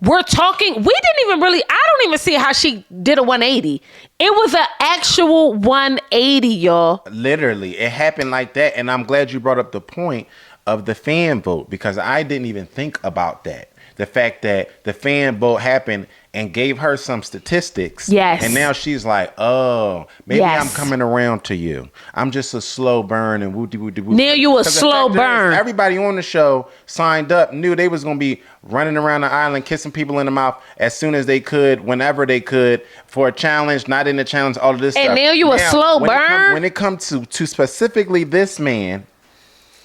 we're talking, I don't even see how she did a 180. It was an actual 180, y'all. Literally, it happened like that. And I'm glad you brought up the point of the fan vote, because I didn't even think about that. The fact that the fan vote happened and gave her some statistics. Yes. And now she's like, oh, maybe I'm coming around to you. I'm just a slow burn and woo-de-woo-de-woo. Now you a slow burn. Everybody on the show signed up, knew they was going to be running around the island, kissing people in the mouth as soon as they could, whenever they could, for a challenge, not in the challenge, all of this stuff. And now you a slow burn? When it comes to specifically this man,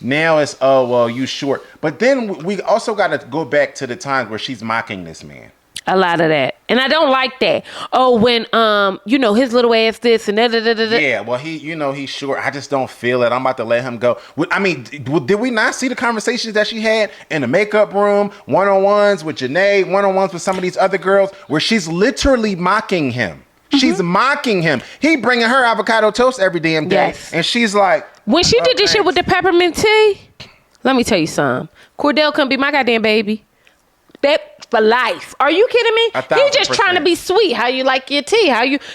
now it's, oh, well, you short. But then we also got to go back to the times where she's mocking this man. A lot of that. And I don't like that. Oh, when, his little ass this and da-da-da-da-da. Yeah, well, he's short. I just don't feel it. I'm about to let him go. I mean, did we not see the conversations that she had in the makeup room, one-on-ones with Janae, one-on-ones with some of these other girls, where she's literally mocking him? Mm-hmm. She's mocking him. He bringing her avocado toast every damn day. Yes. And she's like, When she did this shit with the peppermint tea, let me tell you something. Cordell couldn't be my goddamn baby. That for life. Are you kidding me? He just trying to be sweet. How you like your tea?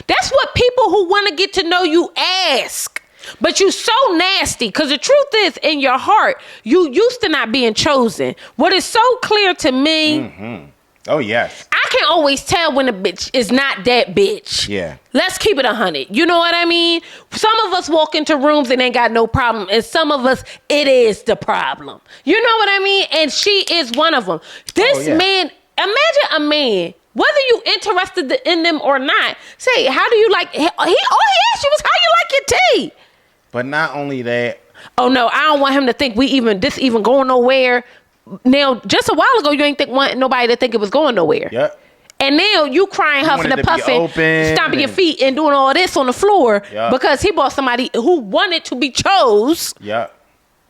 That's what people who want to get to know you ask. But you so nasty, because the truth is, in your heart, you used to not being chosen. What is so clear to me. Mm-hmm. Oh, yes. I can always tell when a bitch is not that bitch. Yeah. Let's keep it 100. You know what I mean? Some of us walk into rooms and ain't got no problem. And some of us, it is the problem. You know what I mean? And she is one of them. This man, imagine a man, whether you interested in them or not, say, how do you like, all he asked you was how you like your tea. But not only that. Oh, no, I don't want him to think this even going nowhere. Now, just a while ago, you ain't want nobody to think it was going nowhere. Yep. And now you crying, huffing and puffing, stomping your feet and doing all this on the floor because he bought somebody who wanted to be chose. Yep.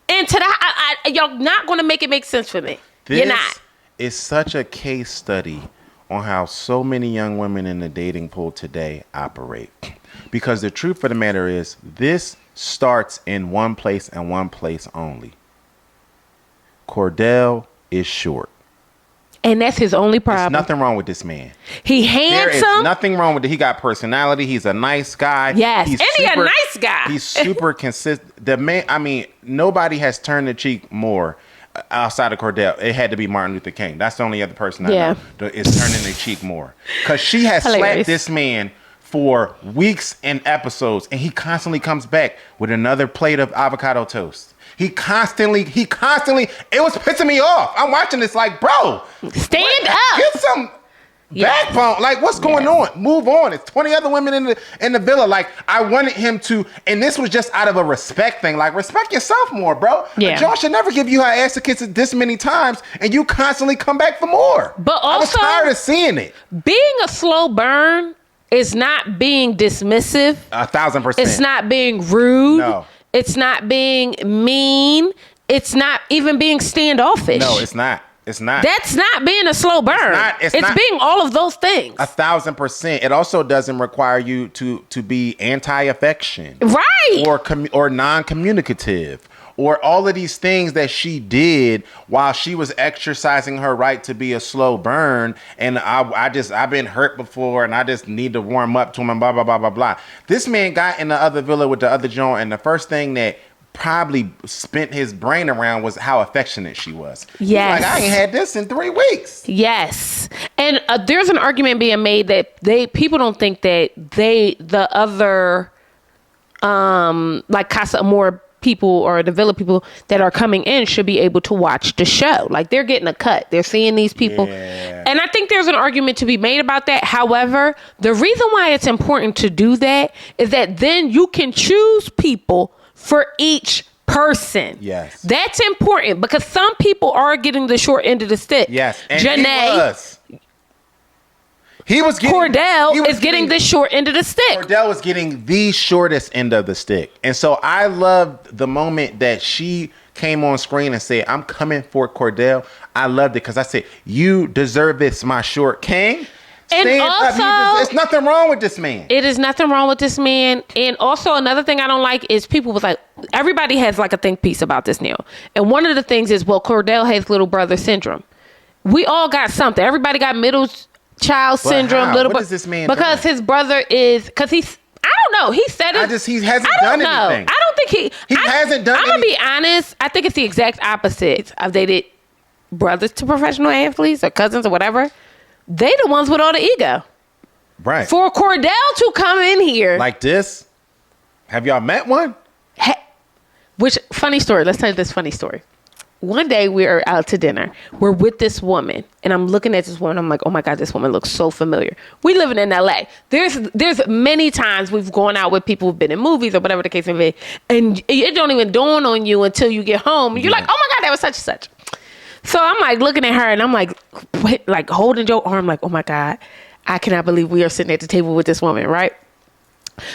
And to that, y'all not going to make it make sense for me. You're not. It's such a case study on how so many young women in the dating pool today operate. Because the truth of the matter is, this starts in one place and one place only. Cordell is short. And that's his only problem. There's nothing wrong with this man. He handsome. There is nothing wrong with it. He got personality. He's a nice guy. Yes. He's he a nice guy. He's super consistent. The man, I mean, nobody has turned the cheek more outside of Cordell. It had to be Martin Luther King. That's the only other person I know that is turning the cheek more. Because she has slapped this man for weeks and episodes, and he constantly comes back with another plate of avocado toast. He constantly, it was pissing me off. I'm watching this like, bro, stand up. Get some backbone. Like, what's going on? Move on. It's 20 other women in the villa. Like, I wanted him to, and this was just out of a respect thing. Like, respect yourself more, bro. Yeah. John should never give you her ass to kiss this many times, and you constantly come back for more. But also, I was tired of seeing it. Being a slow burn is not being dismissive. 1,000%. It's not being rude. No. It's not being mean. It's not even being standoffish. No, it's not. It's not. That's not being a slow burn. It's not being all of those things. 1,000%. It also doesn't require you to be anti-affection. Right. Or non-communicative. Or all of these things that she did while she was exercising her right to be a slow burn. And I've been hurt before and I just need to warm up to him and blah, blah, blah, blah, blah. This man got in the other villa with the other joint, and the first thing that probably spent his brain around was how affectionate she was. Yes. Like, I ain't had this in 3 weeks. Yes. And there's an argument being made that people don't think that the other, like Casa Amor people or the villa people that are coming in should be able to watch the show. Like, they're getting a cut. They're seeing these people. Yeah. And I think there's an argument to be made about that. However, the reason why it's important to do that is that then you can choose people for each person. Yes. That's important because some people are getting the short end of the stick. Yes. And Janae. Cordell is getting the short end of the stick. Cordell was getting the shortest end of the stick. And so I loved the moment that she came on screen and said, I'm coming for Cordell. I loved it because I said, you deserve this, my short king. And also, there's nothing wrong with this man. It is nothing wrong with this man. And also another thing I don't like is people was like, everybody has like a think piece about this now. And one of the things is, well, Cordell has little brother syndrome. We all got something. Everybody got middle child syndrome. What is this man because doing? his brother is, because he's, I don't know. He said it. He hasn't done anything. I don't think he hasn't done anything. I'm going to be honest. I think it's the exact opposite. I've dated brothers to professional athletes or cousins or whatever. They the ones with all the ego. Right. For Cordell to come in here. Like this? Have y'all met one? Which, funny story. Let's tell you this funny story. One day we are out to dinner. We're with this woman. And I'm looking at this woman. I'm like, oh my God, this woman looks so familiar. We living in LA. There's many times we've gone out with people who've been in movies or whatever the case may be. And it don't even dawn on you until you get home. You're like, oh my God, that was such and such. So I'm like looking at her and I'm like holding your arm like, oh my God, I cannot believe we are sitting at the table with this woman, right?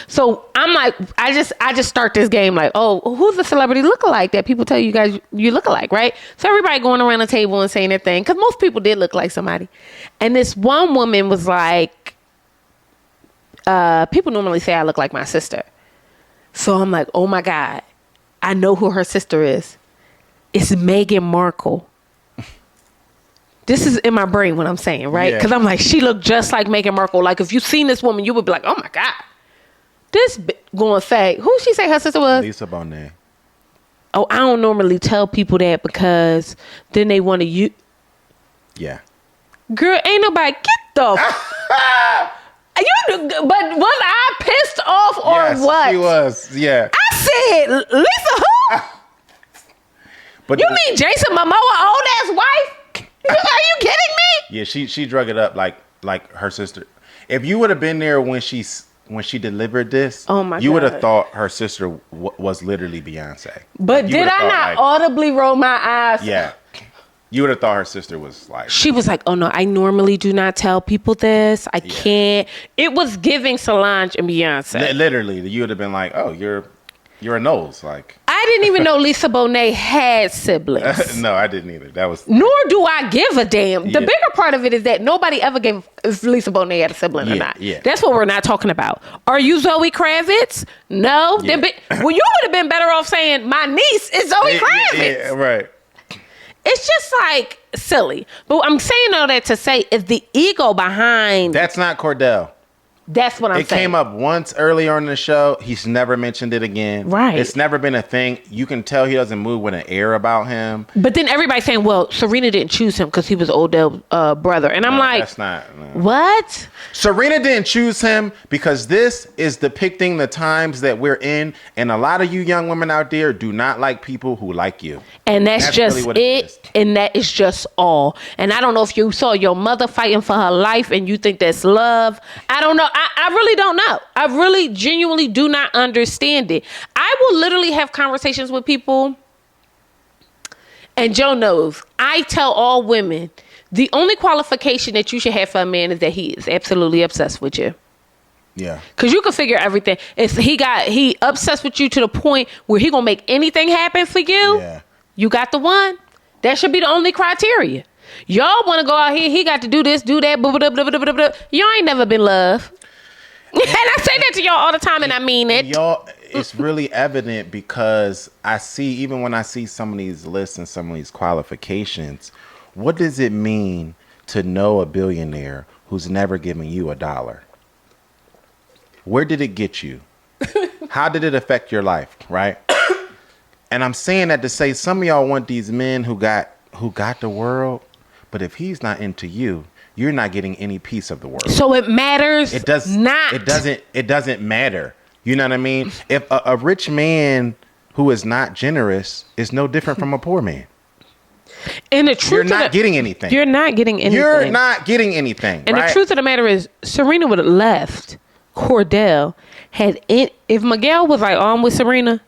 So I'm like, I just start this game like, oh, who's the celebrity lookalike that people tell you guys you look alike, right? So everybody going around the table and saying their thing because most people did look like somebody. And this one woman was like, people normally say I look like my sister. So I'm like, oh my God. I know who her sister is. It's Meghan Markle. This is in my brain what I'm saying, right? Because I'm like, she looked just like Meghan Markle. Like, if you've seen this woman, you would be like, oh my God. This going fag. Who she say her sister was? Lisa Bonet. Oh, I don't normally tell people that because then they want to use. Yeah. Girl, ain't nobody get the. But was I pissed off or yes, what? She was. Yeah. I said, Lisa who? But you mean Jason Momoa old ass wife? Are you kidding me? Yeah, she drug it up like her sister. If you would have been there when she delivered this, you would have thought her sister was literally Beyonce. But did I not audibly roll my eyes? Yeah. You would have thought her sister was like... She was like, oh no, I normally do not tell people this. I can't. It was giving Solange and Beyonce. Literally, you would have been like, oh, you're a nose. Like, I didn't even know Lisa Bonet had siblings. No, I didn't either. That was... Nor do I give a damn. The bigger part of it is that nobody ever gave if Lisa Bonet had a sibling or not. Yeah. That's what we're not talking about. Are you Zoe Kravitz? No. Yeah. Well, you would have been better off saying my niece is Zoe Kravitz. Yeah, right. It's just like silly. But I'm saying all that to say is the ego behind... That's not Cordell. That's what I'm saying. It came up once earlier in the show. He's never mentioned it again. Right. It's never been a thing. You can tell he doesn't move with an air about him. But then everybody's saying, well, Serena didn't choose him because he was Odell's brother. And I'm like... That's not... No. What? Serena didn't choose him because this is depicting the times that we're in. And a lot of you young women out there do not like people who like you. And that's just really what it is. And that is just all. And I don't know if you saw your mother fighting for her life and you think that's love. I don't know. I really don't know. I really genuinely do not understand it. I will literally have conversations with people. And Joe knows. I tell all women, the only qualification that you should have for a man is that he is absolutely obsessed with you. Yeah. Because you can figure everything. If he obsessed with you to the point where he gonna make anything happen for you, you got the one. That should be the only criteria. Y'all want to go out here, he got to do this, do that, blah, blah, blah, blah, blah, blah. Y'all ain't never been loved. And I say that to y'all all the time, and I mean it. Y'all, it's really evident because I see, even when I see some of these lists and some of these qualifications, what does it mean to know a billionaire who's never given you $1? Where did it get you? How did it affect your life, right? And I'm saying that to say some of y'all want these men who got the world, but if he's not into you, you're not getting any piece of the world. So it matters. It does not. It doesn't matter. You know what I mean? If a rich man who is not generous is no different from a poor man. And the truth, you're not getting anything. You're not getting anything. You're not getting anything. And right? the truth of the matter is, Serena would have left Cordell. If Miguel was like, oh, I'm with Serena,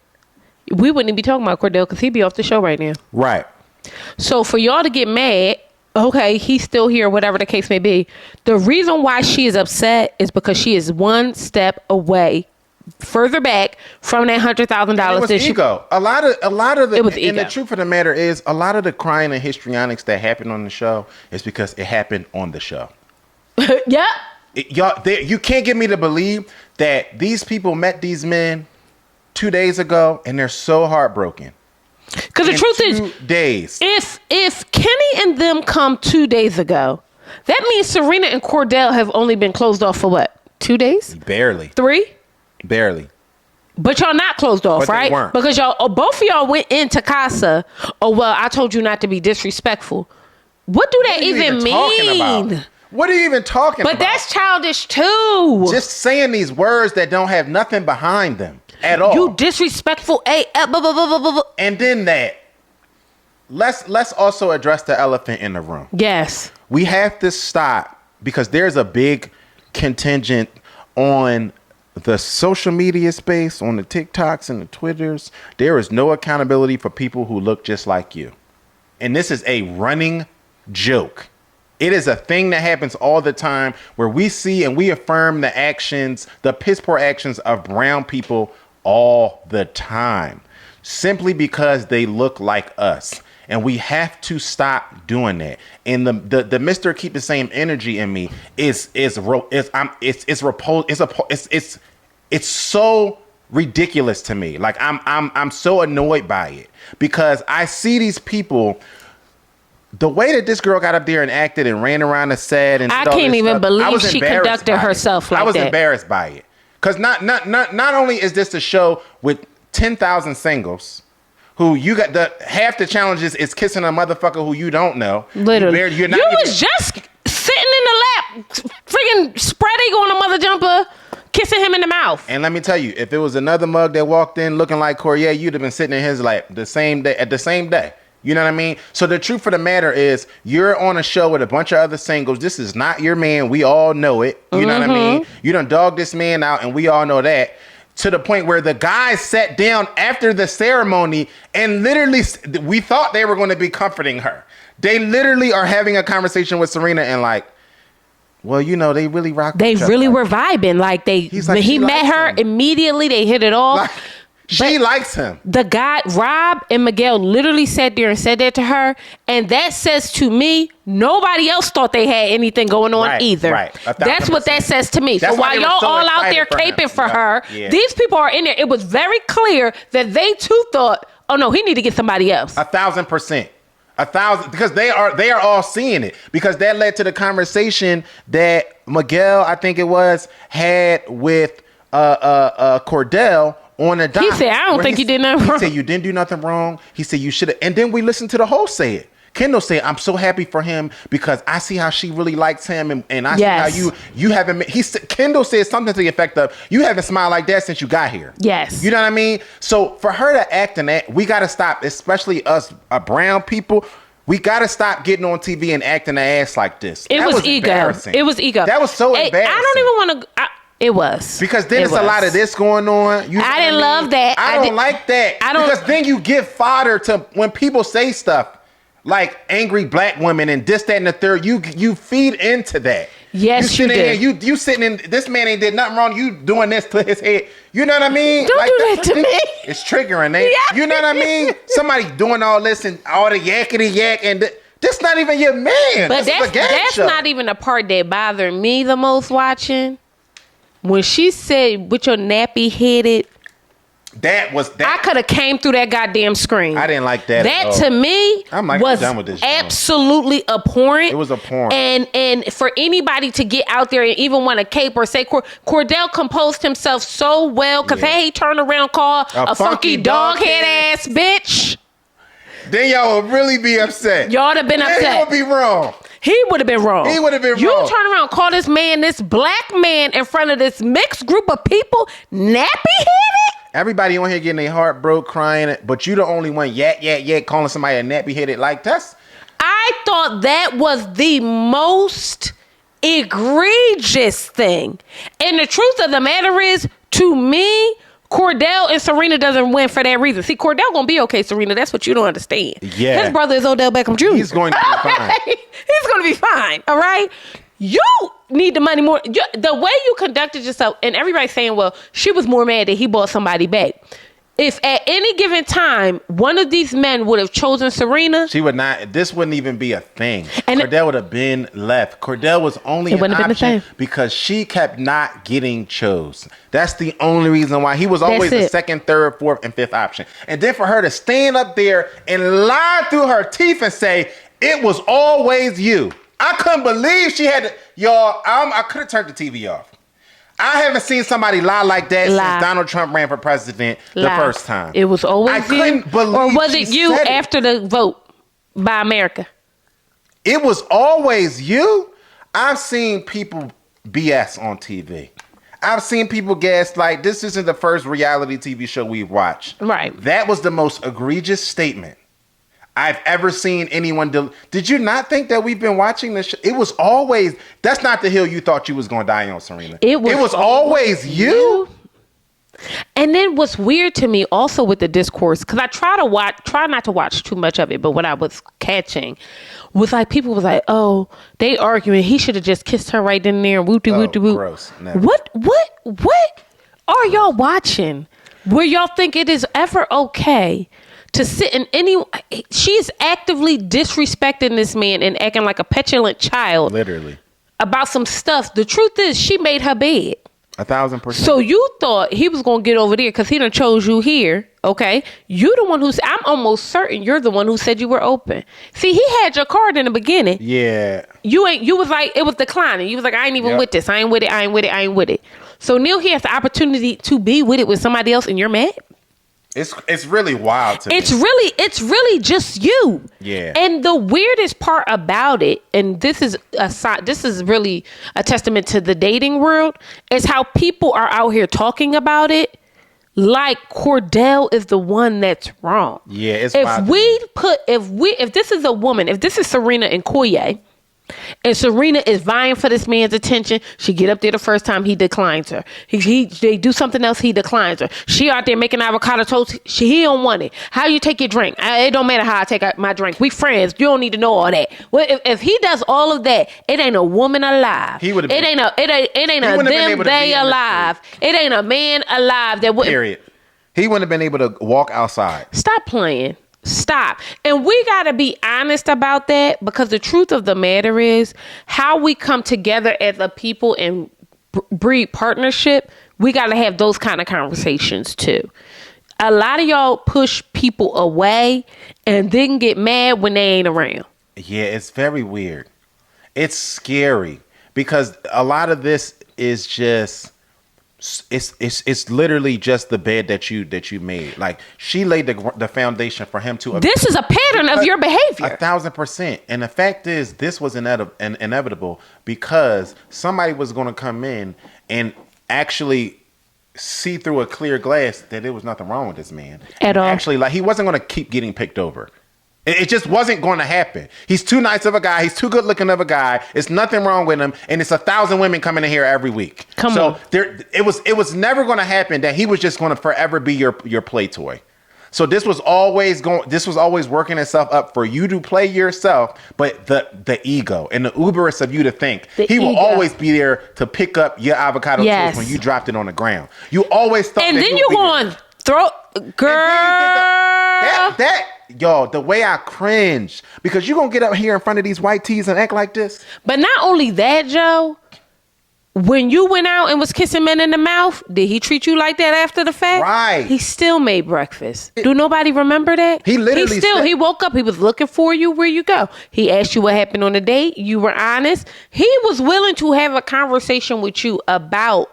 we wouldn't even be talking about Cordell because he'd be off the show right now. Right. So for y'all to get mad, okay, he's still here, whatever the case may be. The reason why she is upset is because she is one step away, further back from that $100,000. It was ego. A lot of the. It was and ego. The truth of the matter is, a lot of the crying and histrionics that happened on the show is because it happened on the show. Yeah. You can't get me to believe that these people met these men 2 days ago and they're so heartbroken. Because the truth is, 2 days. If Kenny and them come 2 days ago, that means Serena and Cordell have only been closed off for what? 2 days? Barely. 3? Barely. But y'all not closed off, but right? They weren't. Because both of y'all went into Casa. Oh, well, I told you not to be disrespectful. What do that even mean? What are you even talking about? But that's childish too. Just saying these words that don't have nothing behind them at all. You disrespectful. Blah, blah, blah, blah, blah. And then that. Let's also address the elephant in the room. Yes. We have to stop because there's a big contingent on the social media space, on the TikToks and the Twitters. There is no accountability for people who look just like you. And this is a running joke. It is a thing that happens all the time where we see and we affirm the actions, the piss poor actions of brown people all the time, simply because they look like us. And we have to stop doing that. And the Mr. Keep the Same Energy in me is so ridiculous to me. Like I'm so annoyed by it because I see these people. The way that this girl got up there and acted and ran around the set and I can't even believe she conducted herself like that. I was embarrassed by it because not only is this a show with 10,000 singles who you got half the challenges is kissing a motherfucker who you don't know. Literally, you was just sitting in the lap, freaking spread eagle on a mother jumper, kissing him in the mouth. And let me tell you, if it was another mug that walked in looking like Corriere, you'd have been sitting in his lap the same day. You know what I mean? So the truth of the matter is you're on a show with a bunch of other singles. This is not your man. We all know it. You know what I mean? You done dogged this man out and we all know that. To the point where the guys sat down after the ceremony and literally, we thought they were going to be comforting her. They literally are having a conversation with Serena and like, well, you know, they really rocked. They really were vibing. Like when he met her immediately, they hit it off. Like, she likes him. The guy, Rob and Miguel, literally sat there and said that to her. And that says to me, nobody else thought they had anything going on either. Right. That's what that says to me. So while y'all all out there caping for her, these people are in there. It was very clear that they too thought, oh no, he need to get somebody else. 1,000%. 1,000, because they are all seeing it, because that led to the conversation that Miguel, I think it was, had with Cordell on a doc. He said, I don't think you did nothing wrong. He said, you didn't do nothing wrong. He said, you should have. And then we listened to the whole say it. Kendall said, I'm so happy for him because I see how she really likes him. And I see how you haven't. Kendall said something to the effect of, you haven't smiled like that since you got here. Yes. You know what I mean? So for her to act in that, we got to stop, especially us brown people. We got to stop getting on TV and acting the ass like this. It was ego. It was ego. That was so embarrassing. I don't even want to. It was. Because then it's a lot of this going on. I didn't love that. I don't like that. Because then you give fodder to when people say stuff like angry black women and this, that, and the third. You feed into that. Yes, you do. You sitting in, this man ain't did nothing wrong. You doing this to his head. You know what I mean? Don't do that to me. It's triggering. You know what I mean? Somebody doing all this and all the yakety yak and this not even your man. But that's not even the part that bothered me the most watching. When she said, with your nappy headed, I could have came through that goddamn screen. I didn't like that. That to me was done with this absolutely abhorrent. It was abhorrent. And for anybody to get out there and even want to cape or say, Cordell composed himself so well because he turned around and called a funky dog head ass bitch. Then y'all would really be upset. Y'all would have been upset. Then he would be wrong. He would have been wrong. He would have been wrong. You turn around and call this man, this black man, in front of this mixed group of people, nappy-headed? Everybody on here getting their heart broke, crying, but you the only one yak, calling somebody a nappy-headed like that's... I thought that was the most egregious thing. And the truth of the matter is, to me, Cordell and Serena doesn't win for that reason. See, Cordell gonna be okay, Serena. That's what you don't understand. Yeah. His brother is Odell Beckham Jr. He's going to be fine. He's going to be fine. All right. You need the money more. The way you conducted yourself, and everybody's saying, well, she was more mad that he bought somebody back. If at any given time, one of these men would have chosen Serena, she would not. This wouldn't even be a thing. And Cordell would have been left. Cordell was only an option because she kept not getting chose. That's the only reason why he was always the second, third, fourth, and fifth option. And then for her to stand up there and lie through her teeth and say it was always you. I couldn't believe she had to. Y'all, I could have turned the TV off. I haven't seen somebody lie like that since Donald Trump ran for president the first time. It was always I couldn't believe or was it you after the vote by America? It was always you. I've seen people BS on TV. I've seen people gaslight. This isn't the first reality TV show we've watched. Right. That was the most egregious statement I've ever seen anyone do. Did you not think that we've been watching this show? It was always, that's not the hill you thought you was going to die on, Serena. It was always you. And then what's weird to me also with the discourse, because I try not to watch too much of it, but what I was catching was like, people was like, oh, they arguing, he should have just kissed her right in there, whoop de whoop de whoop. Gross. Never. What are y'all watching where y'all think it is ever okay to sit in she's actively disrespecting this man and acting like a petulant child. Literally. About some stuff. The truth is she made her bed. 1,000%. So you thought he was going to get over there because he done chose you here. Okay. You the one who's, I'm almost certain you're the one who said you were open. See, he had your card in the beginning. Yeah. You was like, it was declining. You was like, I ain't even with this. I ain't with it. So now he has the opportunity to be with it with somebody else and you're mad? It's really wild to me. It's really just you. Yeah. And the weirdest part about it, and this is really a testament to the dating world, is how people are out here talking about it like Cordell is the one that's wrong. Yeah, it's if this is a woman, if this is Serena and Koye, and Serena is vying for this man's attention, she get up there the first time, he declines her. They do something else, he declines her. She out there making avocado toast, he don't want it. How you take your drink? It don't matter how I take my drink. We friends. You don't need to know all that. Well, if he does all of that, it ain't a woman alive. He would have. It ain't a them they alive. It ain't a man alive that would. Period. He wouldn't have been able to walk outside. Stop playing. Stop. And we got to be honest about that, because the truth of the matter is how we come together as a people and breed partnership. We got to have those kind of conversations too. A lot of y'all push people away and then get mad when they ain't around. Yeah, it's very weird. It's scary because a lot of this is just... It's literally just the bed that you made. Like, she laid the foundation for him to. This is a pattern of your behavior. 1,000%. And the fact is, this was inevitable because somebody was going to come in and actually see through a clear glass that there was nothing wrong with this man at all. Actually, like, he wasn't going to keep getting picked over. It just wasn't going to happen. He's too nice of a guy. He's too good looking of a guy. It's nothing wrong with him. And it's 1,000 women coming in here every week. It was never going to happen that he was just going to forever be your play toy. So this was always working itself up for you to play yourself, but the ego and the uberance of you to think he will always be there to pick up your avocado toast when you dropped it on the ground. You always thought and that then you're going throw girl. Yo, the way I cringe, because you're going to get up here in front of these white tees and act like this. But not only that, Joe, when you went out and was kissing men in the mouth, did he treat you like that after the fact? Right. He still made breakfast. Do nobody remember that? He woke up, he was looking for you where you go. He asked you what happened on the date. You were honest. He was willing to have a conversation with you about.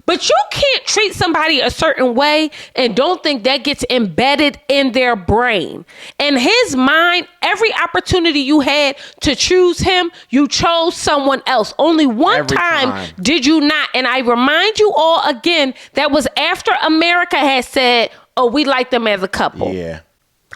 But you can't treat somebody a certain way and don't think that gets embedded in their brain. In his mind, every opportunity you had to choose him, you chose someone else. Only one time did you not. And I remind you all again, that was after America had said, oh, we like them as a couple. Yeah.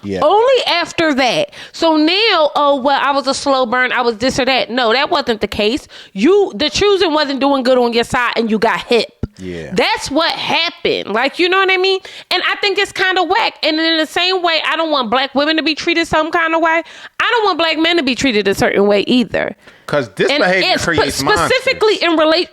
Yeah. Only after that. So now, oh, well, I was a slow burn. I was this or that. No, that wasn't the case. The choosing wasn't doing good on your side and you got hip. Yeah. That's what happened. Like, you know what I mean? And I think it's kind of whack. And in the same way, I don't want black women to be treated some kind of way. I don't want black men to be treated a certain way either. Because this behavior creates monsters. Specifically in relation.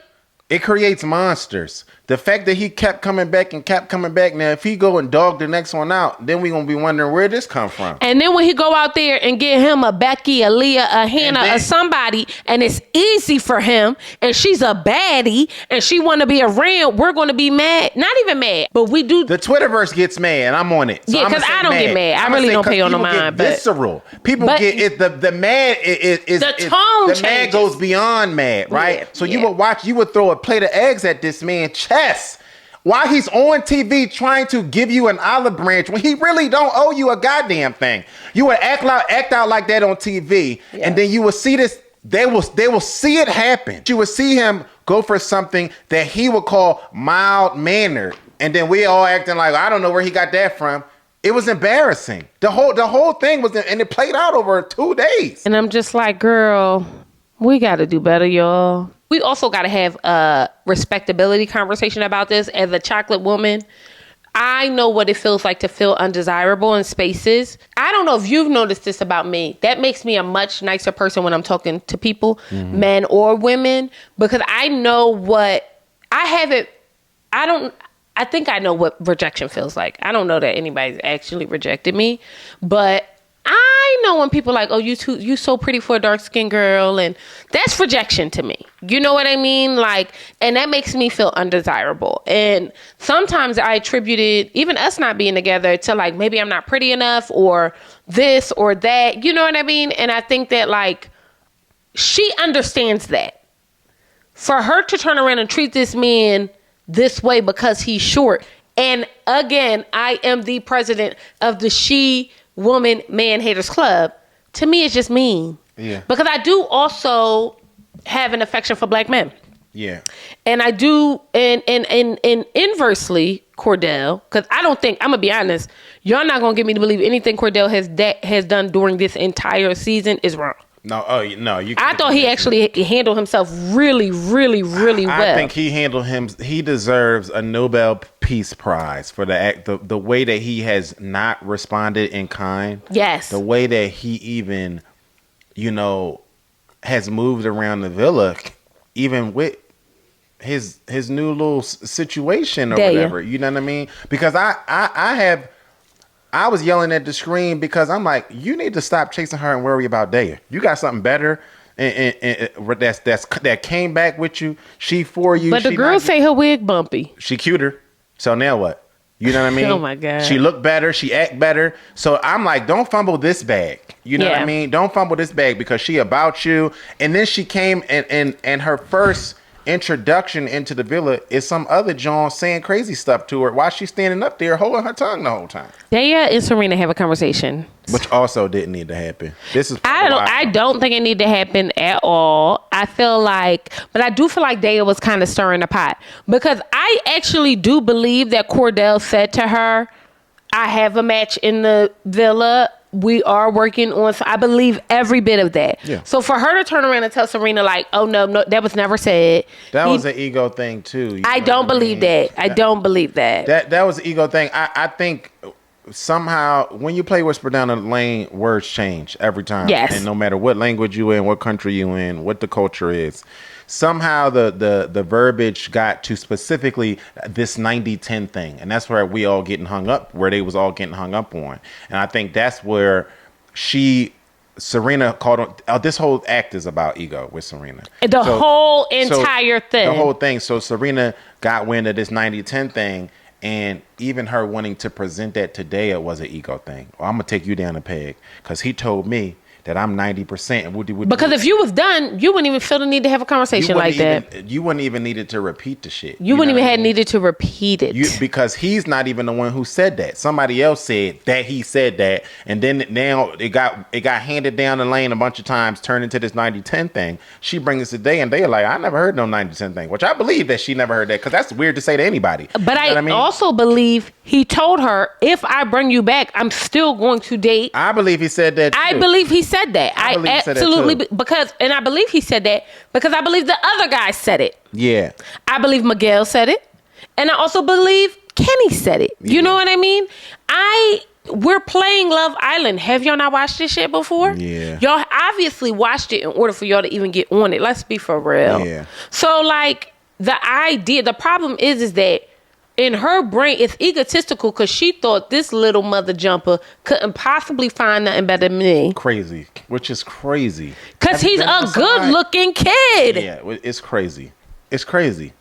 It creates monsters. The fact that he kept coming back. Now, if he go and dog the next one out, then we going to be wondering where this come from. And then when he go out there and get him a Becky, a Leah, a Hannah, or somebody, and it's easy for him, and she's a baddie, and she want to be around, we're going to be mad. Not even mad, but we do. The Twitterverse gets mad. I'm on it. So yeah, because I don't get mad. I really don't pay on no mind. But visceral. People get it. The mad is the tone. The mad goes beyond mad, right? Yeah, so you would throw a plate of eggs at this man's chest while he's on TV trying to give you an olive branch when he really don't owe you a goddamn thing. You would act out like that on TV, and then you will see this. They will see it happen. You will see him go for something that he would call mild mannered, and then we all acting like, I don't know where he got that from. It was embarrassing. The whole thing was, and it played out over 2 days. And I'm just like, girl, we got to do better, y'all. We also got to have a respectability conversation about this. As a chocolate woman, I know what it feels like to feel undesirable in spaces. I don't know if you've noticed this about me. That makes me a much nicer person when I'm talking to people, men or women, because I know what I haven't. I think I know what rejection feels like. I don't know that anybody's actually rejected me, but I know when people like, oh, you so pretty for a dark skinned girl, and that's rejection to me. You know what I mean? Like, and that makes me feel undesirable. And sometimes I attributed even us not being together to like, maybe I'm not pretty enough or this or that. You know what I mean? And I think that like, she understands that. For her to turn around and treat this man this way because he's short. And again, I am the president of the She Woman Man Haters Club. To me, it's just mean. Yeah. Because I do also have an affection for black men. Yeah. And I do, and inversely, Cordell, because I don't think, I'm going to be honest, y'all not going to get me to believe anything Cordell has done during this entire season is wrong. No, you. I thought he actually handled himself really, really, really well. I think he handled him. He deserves a Nobel Peace Prize for the way that he has not responded in kind. Yes. The way that he even, has moved around the villa, even with his new little situation or whatever. You know what I mean? Because I was yelling at the screen because I'm like, you need to stop chasing her and worry about Daya. You got something better and that came back with you. She for you. But the girls say her wig bumpy. She cuter. So now what? You know what I mean? Oh my God. She look better. She act better. So I'm like, don't fumble this bag. You know what I mean? Don't fumble this bag because she about you. And then she came and her first introduction into the villa is some other John saying crazy stuff to her while she's standing up there holding her tongue the whole time. Daya and Serena have a conversation, which also didn't need to happen. I don't think it need to happen at all. I feel like, but I do feel like Daya was kind of stirring the pot because I actually do believe that Cordell said to her, I have a match in the villa. We are working on, so I believe every bit of that. Yeah. So for her to turn around and tell Serena like, oh no, that was never said. That was an ego thing too. I don't believe that. I don't believe that. That was an ego thing. I think somehow when you play Whisper Down the Lane, words change every time. Yes. And no matter what language you in, what country you in, what the culture is. Somehow the verbiage got to specifically this 90-10 thing. And that's where we all getting hung up, where they was all getting hung up on. And I think that's where Serena called on, this whole act is about ego with Serena. The whole entire thing. The whole thing. So Serena got wind of this 90-10 thing. And even her wanting to present that today, it was an ego thing. Well, I'm going to take you down a peg because he told me that I'm 90%. Because if you was done, you wouldn't even feel the need to have a conversation like that. You wouldn't even needed to repeat the shit. You wouldn't even have needed to repeat it. Because he's not even the one who said that. Somebody else said that he said that. And then now it got handed down the lane a bunch of times, turned into this 90-10 thing. She brings it today and they're like, I never heard no 90-10 thing. Which I believe that she never heard that because that's weird to say to anybody. But I also believe he told her, if I bring you back, I'm still going to date. I believe he said that too. I believe he said that. I absolutely, and I believe he said that because I believe the other guy said it. Yeah. I believe Miguel said it. And I also believe Kenny said it. You know what I mean? We're playing Love Island. Have y'all not watched this shit before? Yeah. Y'all obviously watched it in order for y'all to even get on it. Let's be for real. Yeah. So like the problem is that in her brain, it's egotistical because she thought this little mother jumper couldn't possibly find nothing better than me. Crazy. Which is crazy. Because he's a good-looking kid. Yeah, it's crazy. It's crazy.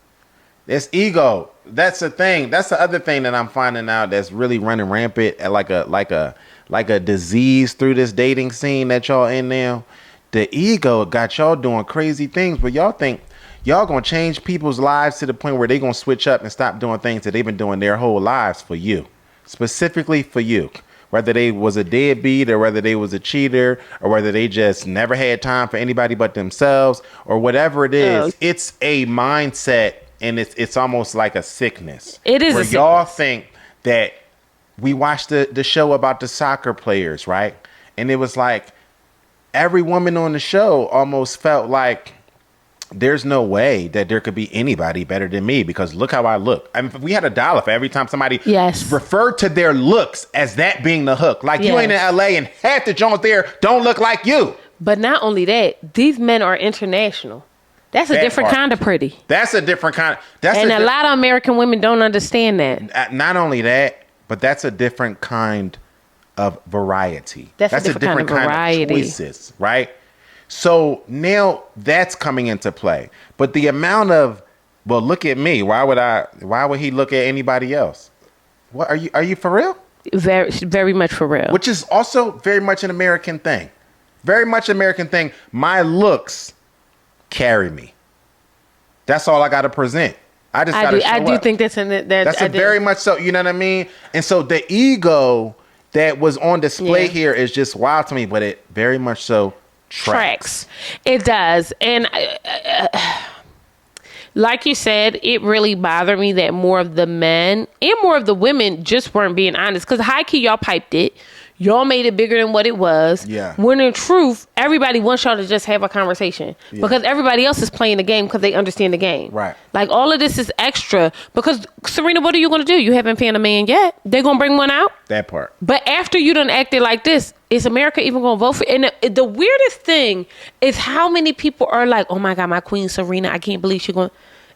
It's ego. That's the thing. That's the other thing that I'm finding out that's really running rampant at like a disease through this dating scene that y'all in now. The ego got y'all doing crazy things, but y'all think y'all gonna change people's lives to the point where they gonna switch up and stop doing things that they've been doing their whole lives for you, specifically for you. Whether they was a deadbeat or whether they was a cheater or whether they just never had time for anybody but themselves or whatever it is, it's a mindset and it's almost like a sickness. It is where a sickness. Y'all think that we watched the show about the soccer players, right? And it was like every woman on the show almost felt like there's no way that there could be anybody better than me because look how I look. I mean, we had $1 for every time somebody referred to their looks as that being the hook. Like you ain't in LA and half the Jones there don't look like you. But not only that, these men are international. That's a different kind of pretty. That's a different kind. And a lot of American women don't understand that. Not only that, but that's a different kind of variety. That's a different kind of choices, right? So now that's coming into play. But the amount of, well, look at me. Why would he look at anybody else? What are you for real? Very, very much for real. Which is also very much an American thing. Very much American thing. My looks carry me. That's all I got to present. I do think that's very much so. You know what I mean? And so the ego that was on display here is just wild to me, but it very much so tracks. It does. And like you said, it really bothered me that more of the men and more of the women just weren't being honest. Because high key, y'all piped it. Y'all made it bigger than what it was. Yeah. When in truth, everybody wants y'all to just have a conversation. Yeah. Because everybody else is playing the game because they understand the game. Right. Like, all of this is extra. Because, Serena, what are you going to do? You haven't found a man yet. They're going to bring one out? That part. But after you done acted like this, is America even going to vote for you? And the weirdest thing is how many people are like, oh, my God, my queen Serena, I can't believe she's going to.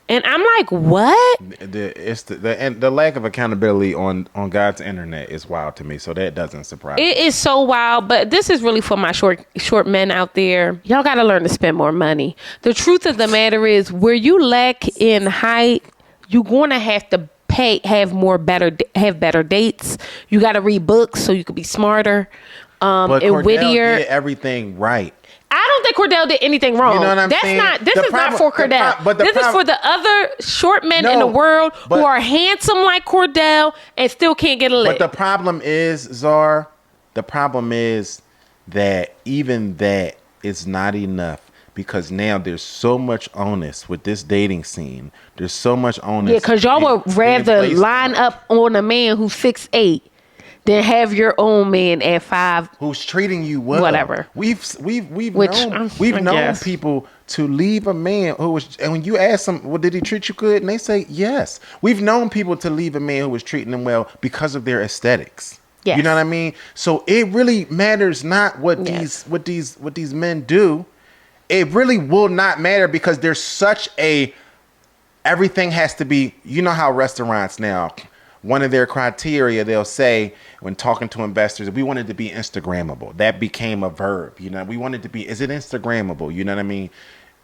And I'm like, what? The lack of accountability on God's internet is wild to me. So that doesn't surprise me. It is so wild. But this is really for my short men out there. Y'all got to learn to spend more money. The truth of the matter is, where you lack in height, you're going to have to have better dates. You got to read books so you could be smarter but and Cordell wittier. did everything right. I don't think Cordell did anything wrong. You know what I'm saying? This is not for Cordell. This is for the other short men in the world who are handsome like Cordell and still can't get a lick. But the problem is, Zar, that even that is not enough, because now there's so much onus with this dating scene. There's so much onus. Yeah, because y'all would rather line up on a man who's 6'8" than have your own man at 5 who's treating you well. Whatever. We've known people to leave a man who was, and when you ask them, well, did he treat you good? And they say yes. We've known people to leave a man who was treating them well because of their aesthetics. Yes. You know what I mean? So it really matters not what these men do. It really will not matter, because there's such everything has to be, you know how restaurants now, one of their criteria, they'll say when talking to investors, we wanted to be Instagrammable. That became a verb. You know, we wanted to be, is it Instagrammable? You know what I mean?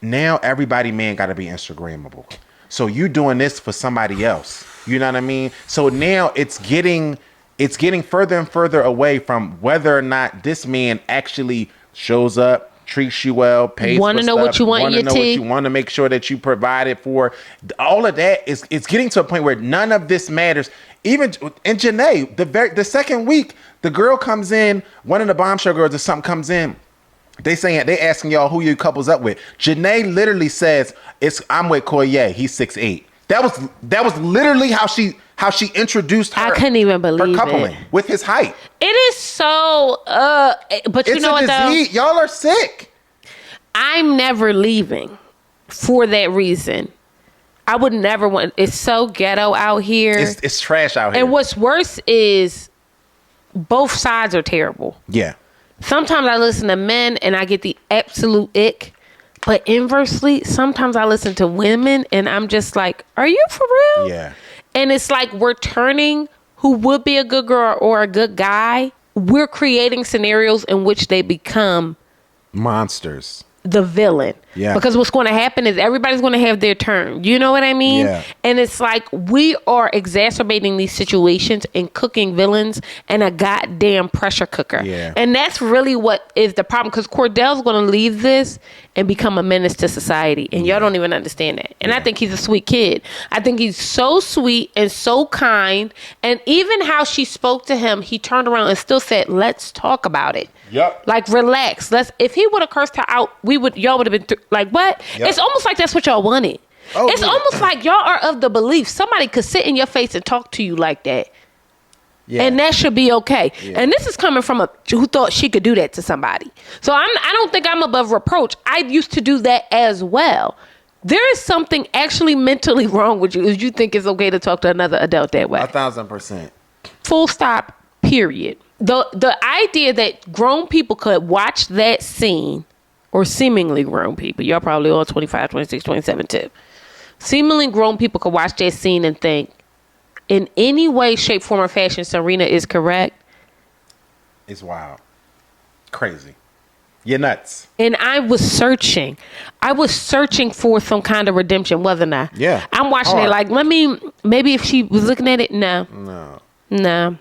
Now everybody, man, got to be Instagrammable. So you doing this for somebody else. You know what I mean? So now it's getting further and further away from whether or not this man actually shows up, treats you well, pays want to know what you want in your tea. What you want to make sure that you provide it for. All of that it's getting to a point where none of this matters. Even in Janae, the second week, the girl comes in, one of the bombshell girls or something comes in. They asking y'all who you couples up with. Janae literally says, I'm with Koye. He's 6'8". That was literally how she introduced her. I couldn't even believe her coupling with his height. It is so but you know what though? Y'all are sick. I'm never leaving for that reason. I would never want. It's so ghetto out here. It's trash out here. And what's worse is both sides are terrible. Yeah. Sometimes I listen to men and I get the absolute ick. But inversely, sometimes I listen to women and I'm just like, are you for real? Yeah. And it's like we're turning who would be a good girl or a good guy. We're creating scenarios in which they become monsters. The villain. Yeah. Because what's going to happen is everybody's going to have their turn. You know what I mean? Yeah. And it's like we are exacerbating these situations and cooking villains and a goddamn pressure cooker. Yeah. And that's really what is the problem, because Cordell's going to leave this and become a menace to society. And y'all don't even understand that. And I think he's a sweet kid. I think he's so sweet and so kind. And even how she spoke to him, he turned around and still said, let's talk about it. Yep. Like, relax. If he would have cursed her out, y'all would have been like, what? Yep. It's almost like that's what y'all wanted. Oh, it's almost like y'all are of the belief somebody could sit in your face and talk to you like that. Yeah. And that should be okay. Yeah. And this is coming from who thought she could do that to somebody. So I don't think I'm above reproach. I used to do that as well. There is something actually mentally wrong with you if you think it's okay to talk to another adult that way. 1,000%. Full stop, period. The idea that grown people could watch that scene, or seemingly grown people, y'all probably all 25, 26, 27 too. Seemingly grown people could watch that scene and think, in any way, shape, form, or fashion, Serena is correct. It's wild. Crazy. You're nuts. And I was searching for some kind of redemption, wasn't I? Yeah. I'm watching it like, maybe if she was looking at it, no.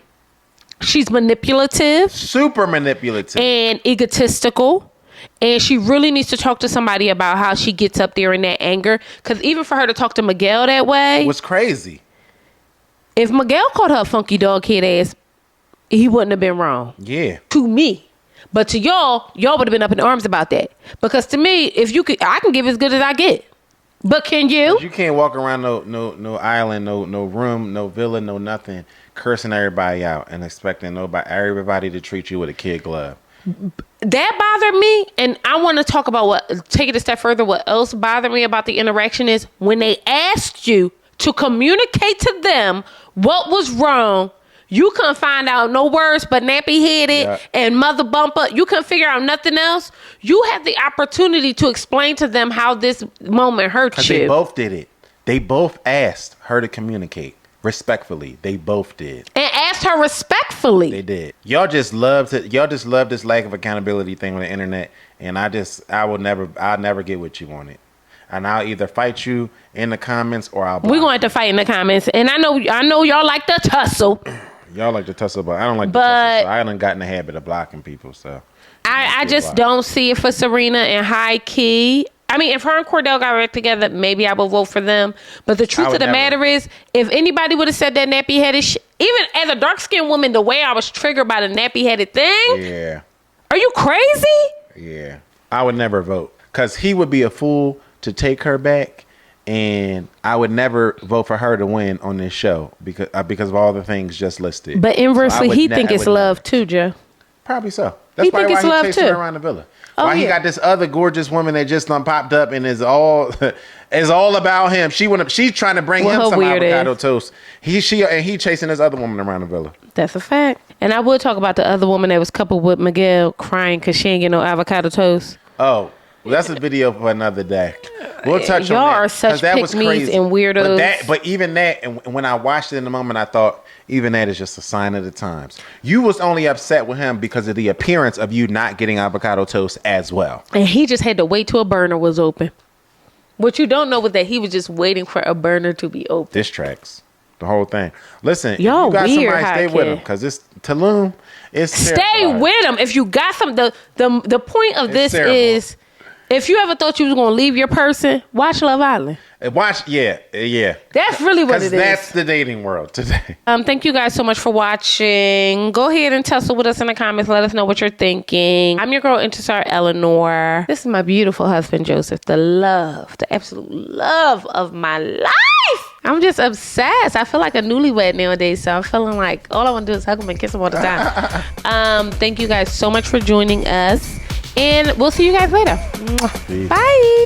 She's manipulative. Super manipulative. And egotistical. And she really needs to talk to somebody about how she gets up there in that anger. Because even for her to talk to Miguel that way. It was crazy. If Miguel called her a funky dog head ass, he wouldn't have been wrong. Yeah. To me. But to y'all would have been up in arms about that. Because to me, if you could, I can give as good as I get. But can you? You can't walk around no island, no room, no villa, no nothing, cursing everybody out and expecting everybody to treat you with a kid glove. That bothered me, and I want to talk about take it a step further. What else bothered me about the interaction is when they asked you to communicate to them what was wrong. You couldn't find out no words but nappy-headed and mother bumper. You couldn't figure out nothing else. You had the opportunity to explain to them how this moment hurt you. They both did it. They both asked her to communicate respectfully. They both did. And asked her respectfully. They did. Y'all just love this lack of accountability thing on the internet. And I'll never get what you wanted. And I'll either fight you in the comments or I'll block We're going to fight in the comments. And I know y'all like the tussle. Y'all like to tussle, but I don't like the tussle. So I done got in the habit of blocking people. So I just don't see it for Serena and High Key. I mean, if her and Cordell got back together, maybe I will vote for them. But the truth of the matter is, if anybody would have said that nappy-headed shit, even as a dark-skinned woman, the way I was triggered by the nappy-headed thing. Yeah. Are you crazy? Yeah. I would never vote. Because he would be a fool to take her back. And I would never vote for her to win on this show because of all the things just listed. But inversely, he think it's love too, Joe. Probably so. That's probably why he chased her around the villa. Why he got this other gorgeous woman that just popped up and is all about him. She's trying to bring him some avocado toast. He chasing this other woman around the villa. That's a fact. And I would talk about the other woman that was coupled with Miguel crying because she ain't get no avocado toast. Oh. Well, that's a video for another day. We'll touch on that. Y'all are such pick-me's and weirdos. But even that, and when I watched it in the moment, I thought, even that is just a sign of the times. You was only upset with him because of the appearance of you not getting avocado toast as well. And he just had to wait till a burner was open. What you don't know was that he was just waiting for a burner to be open. Diss tracks. The whole thing. Listen, y'all if you got weird, somebody, stay with him because it's Tulum. It's stay with him. If you got some, the point of this is, if you ever thought you was gonna leave your person, watch Love Island. Yeah. That's really what it is. That's the dating world today. Thank you guys so much for watching. Go ahead and tussle with us in the comments. Let us know what you're thinking. I'm your girl, Intisar Eleanor. This is my beautiful husband, Joseph. The absolute love of my life. I'm just obsessed. I feel like a newlywed nowadays, so I'm feeling like all I want to do is hug him and kiss him all the time. Thank you guys so much for joining us. And we'll see you guys later. Peace. Bye.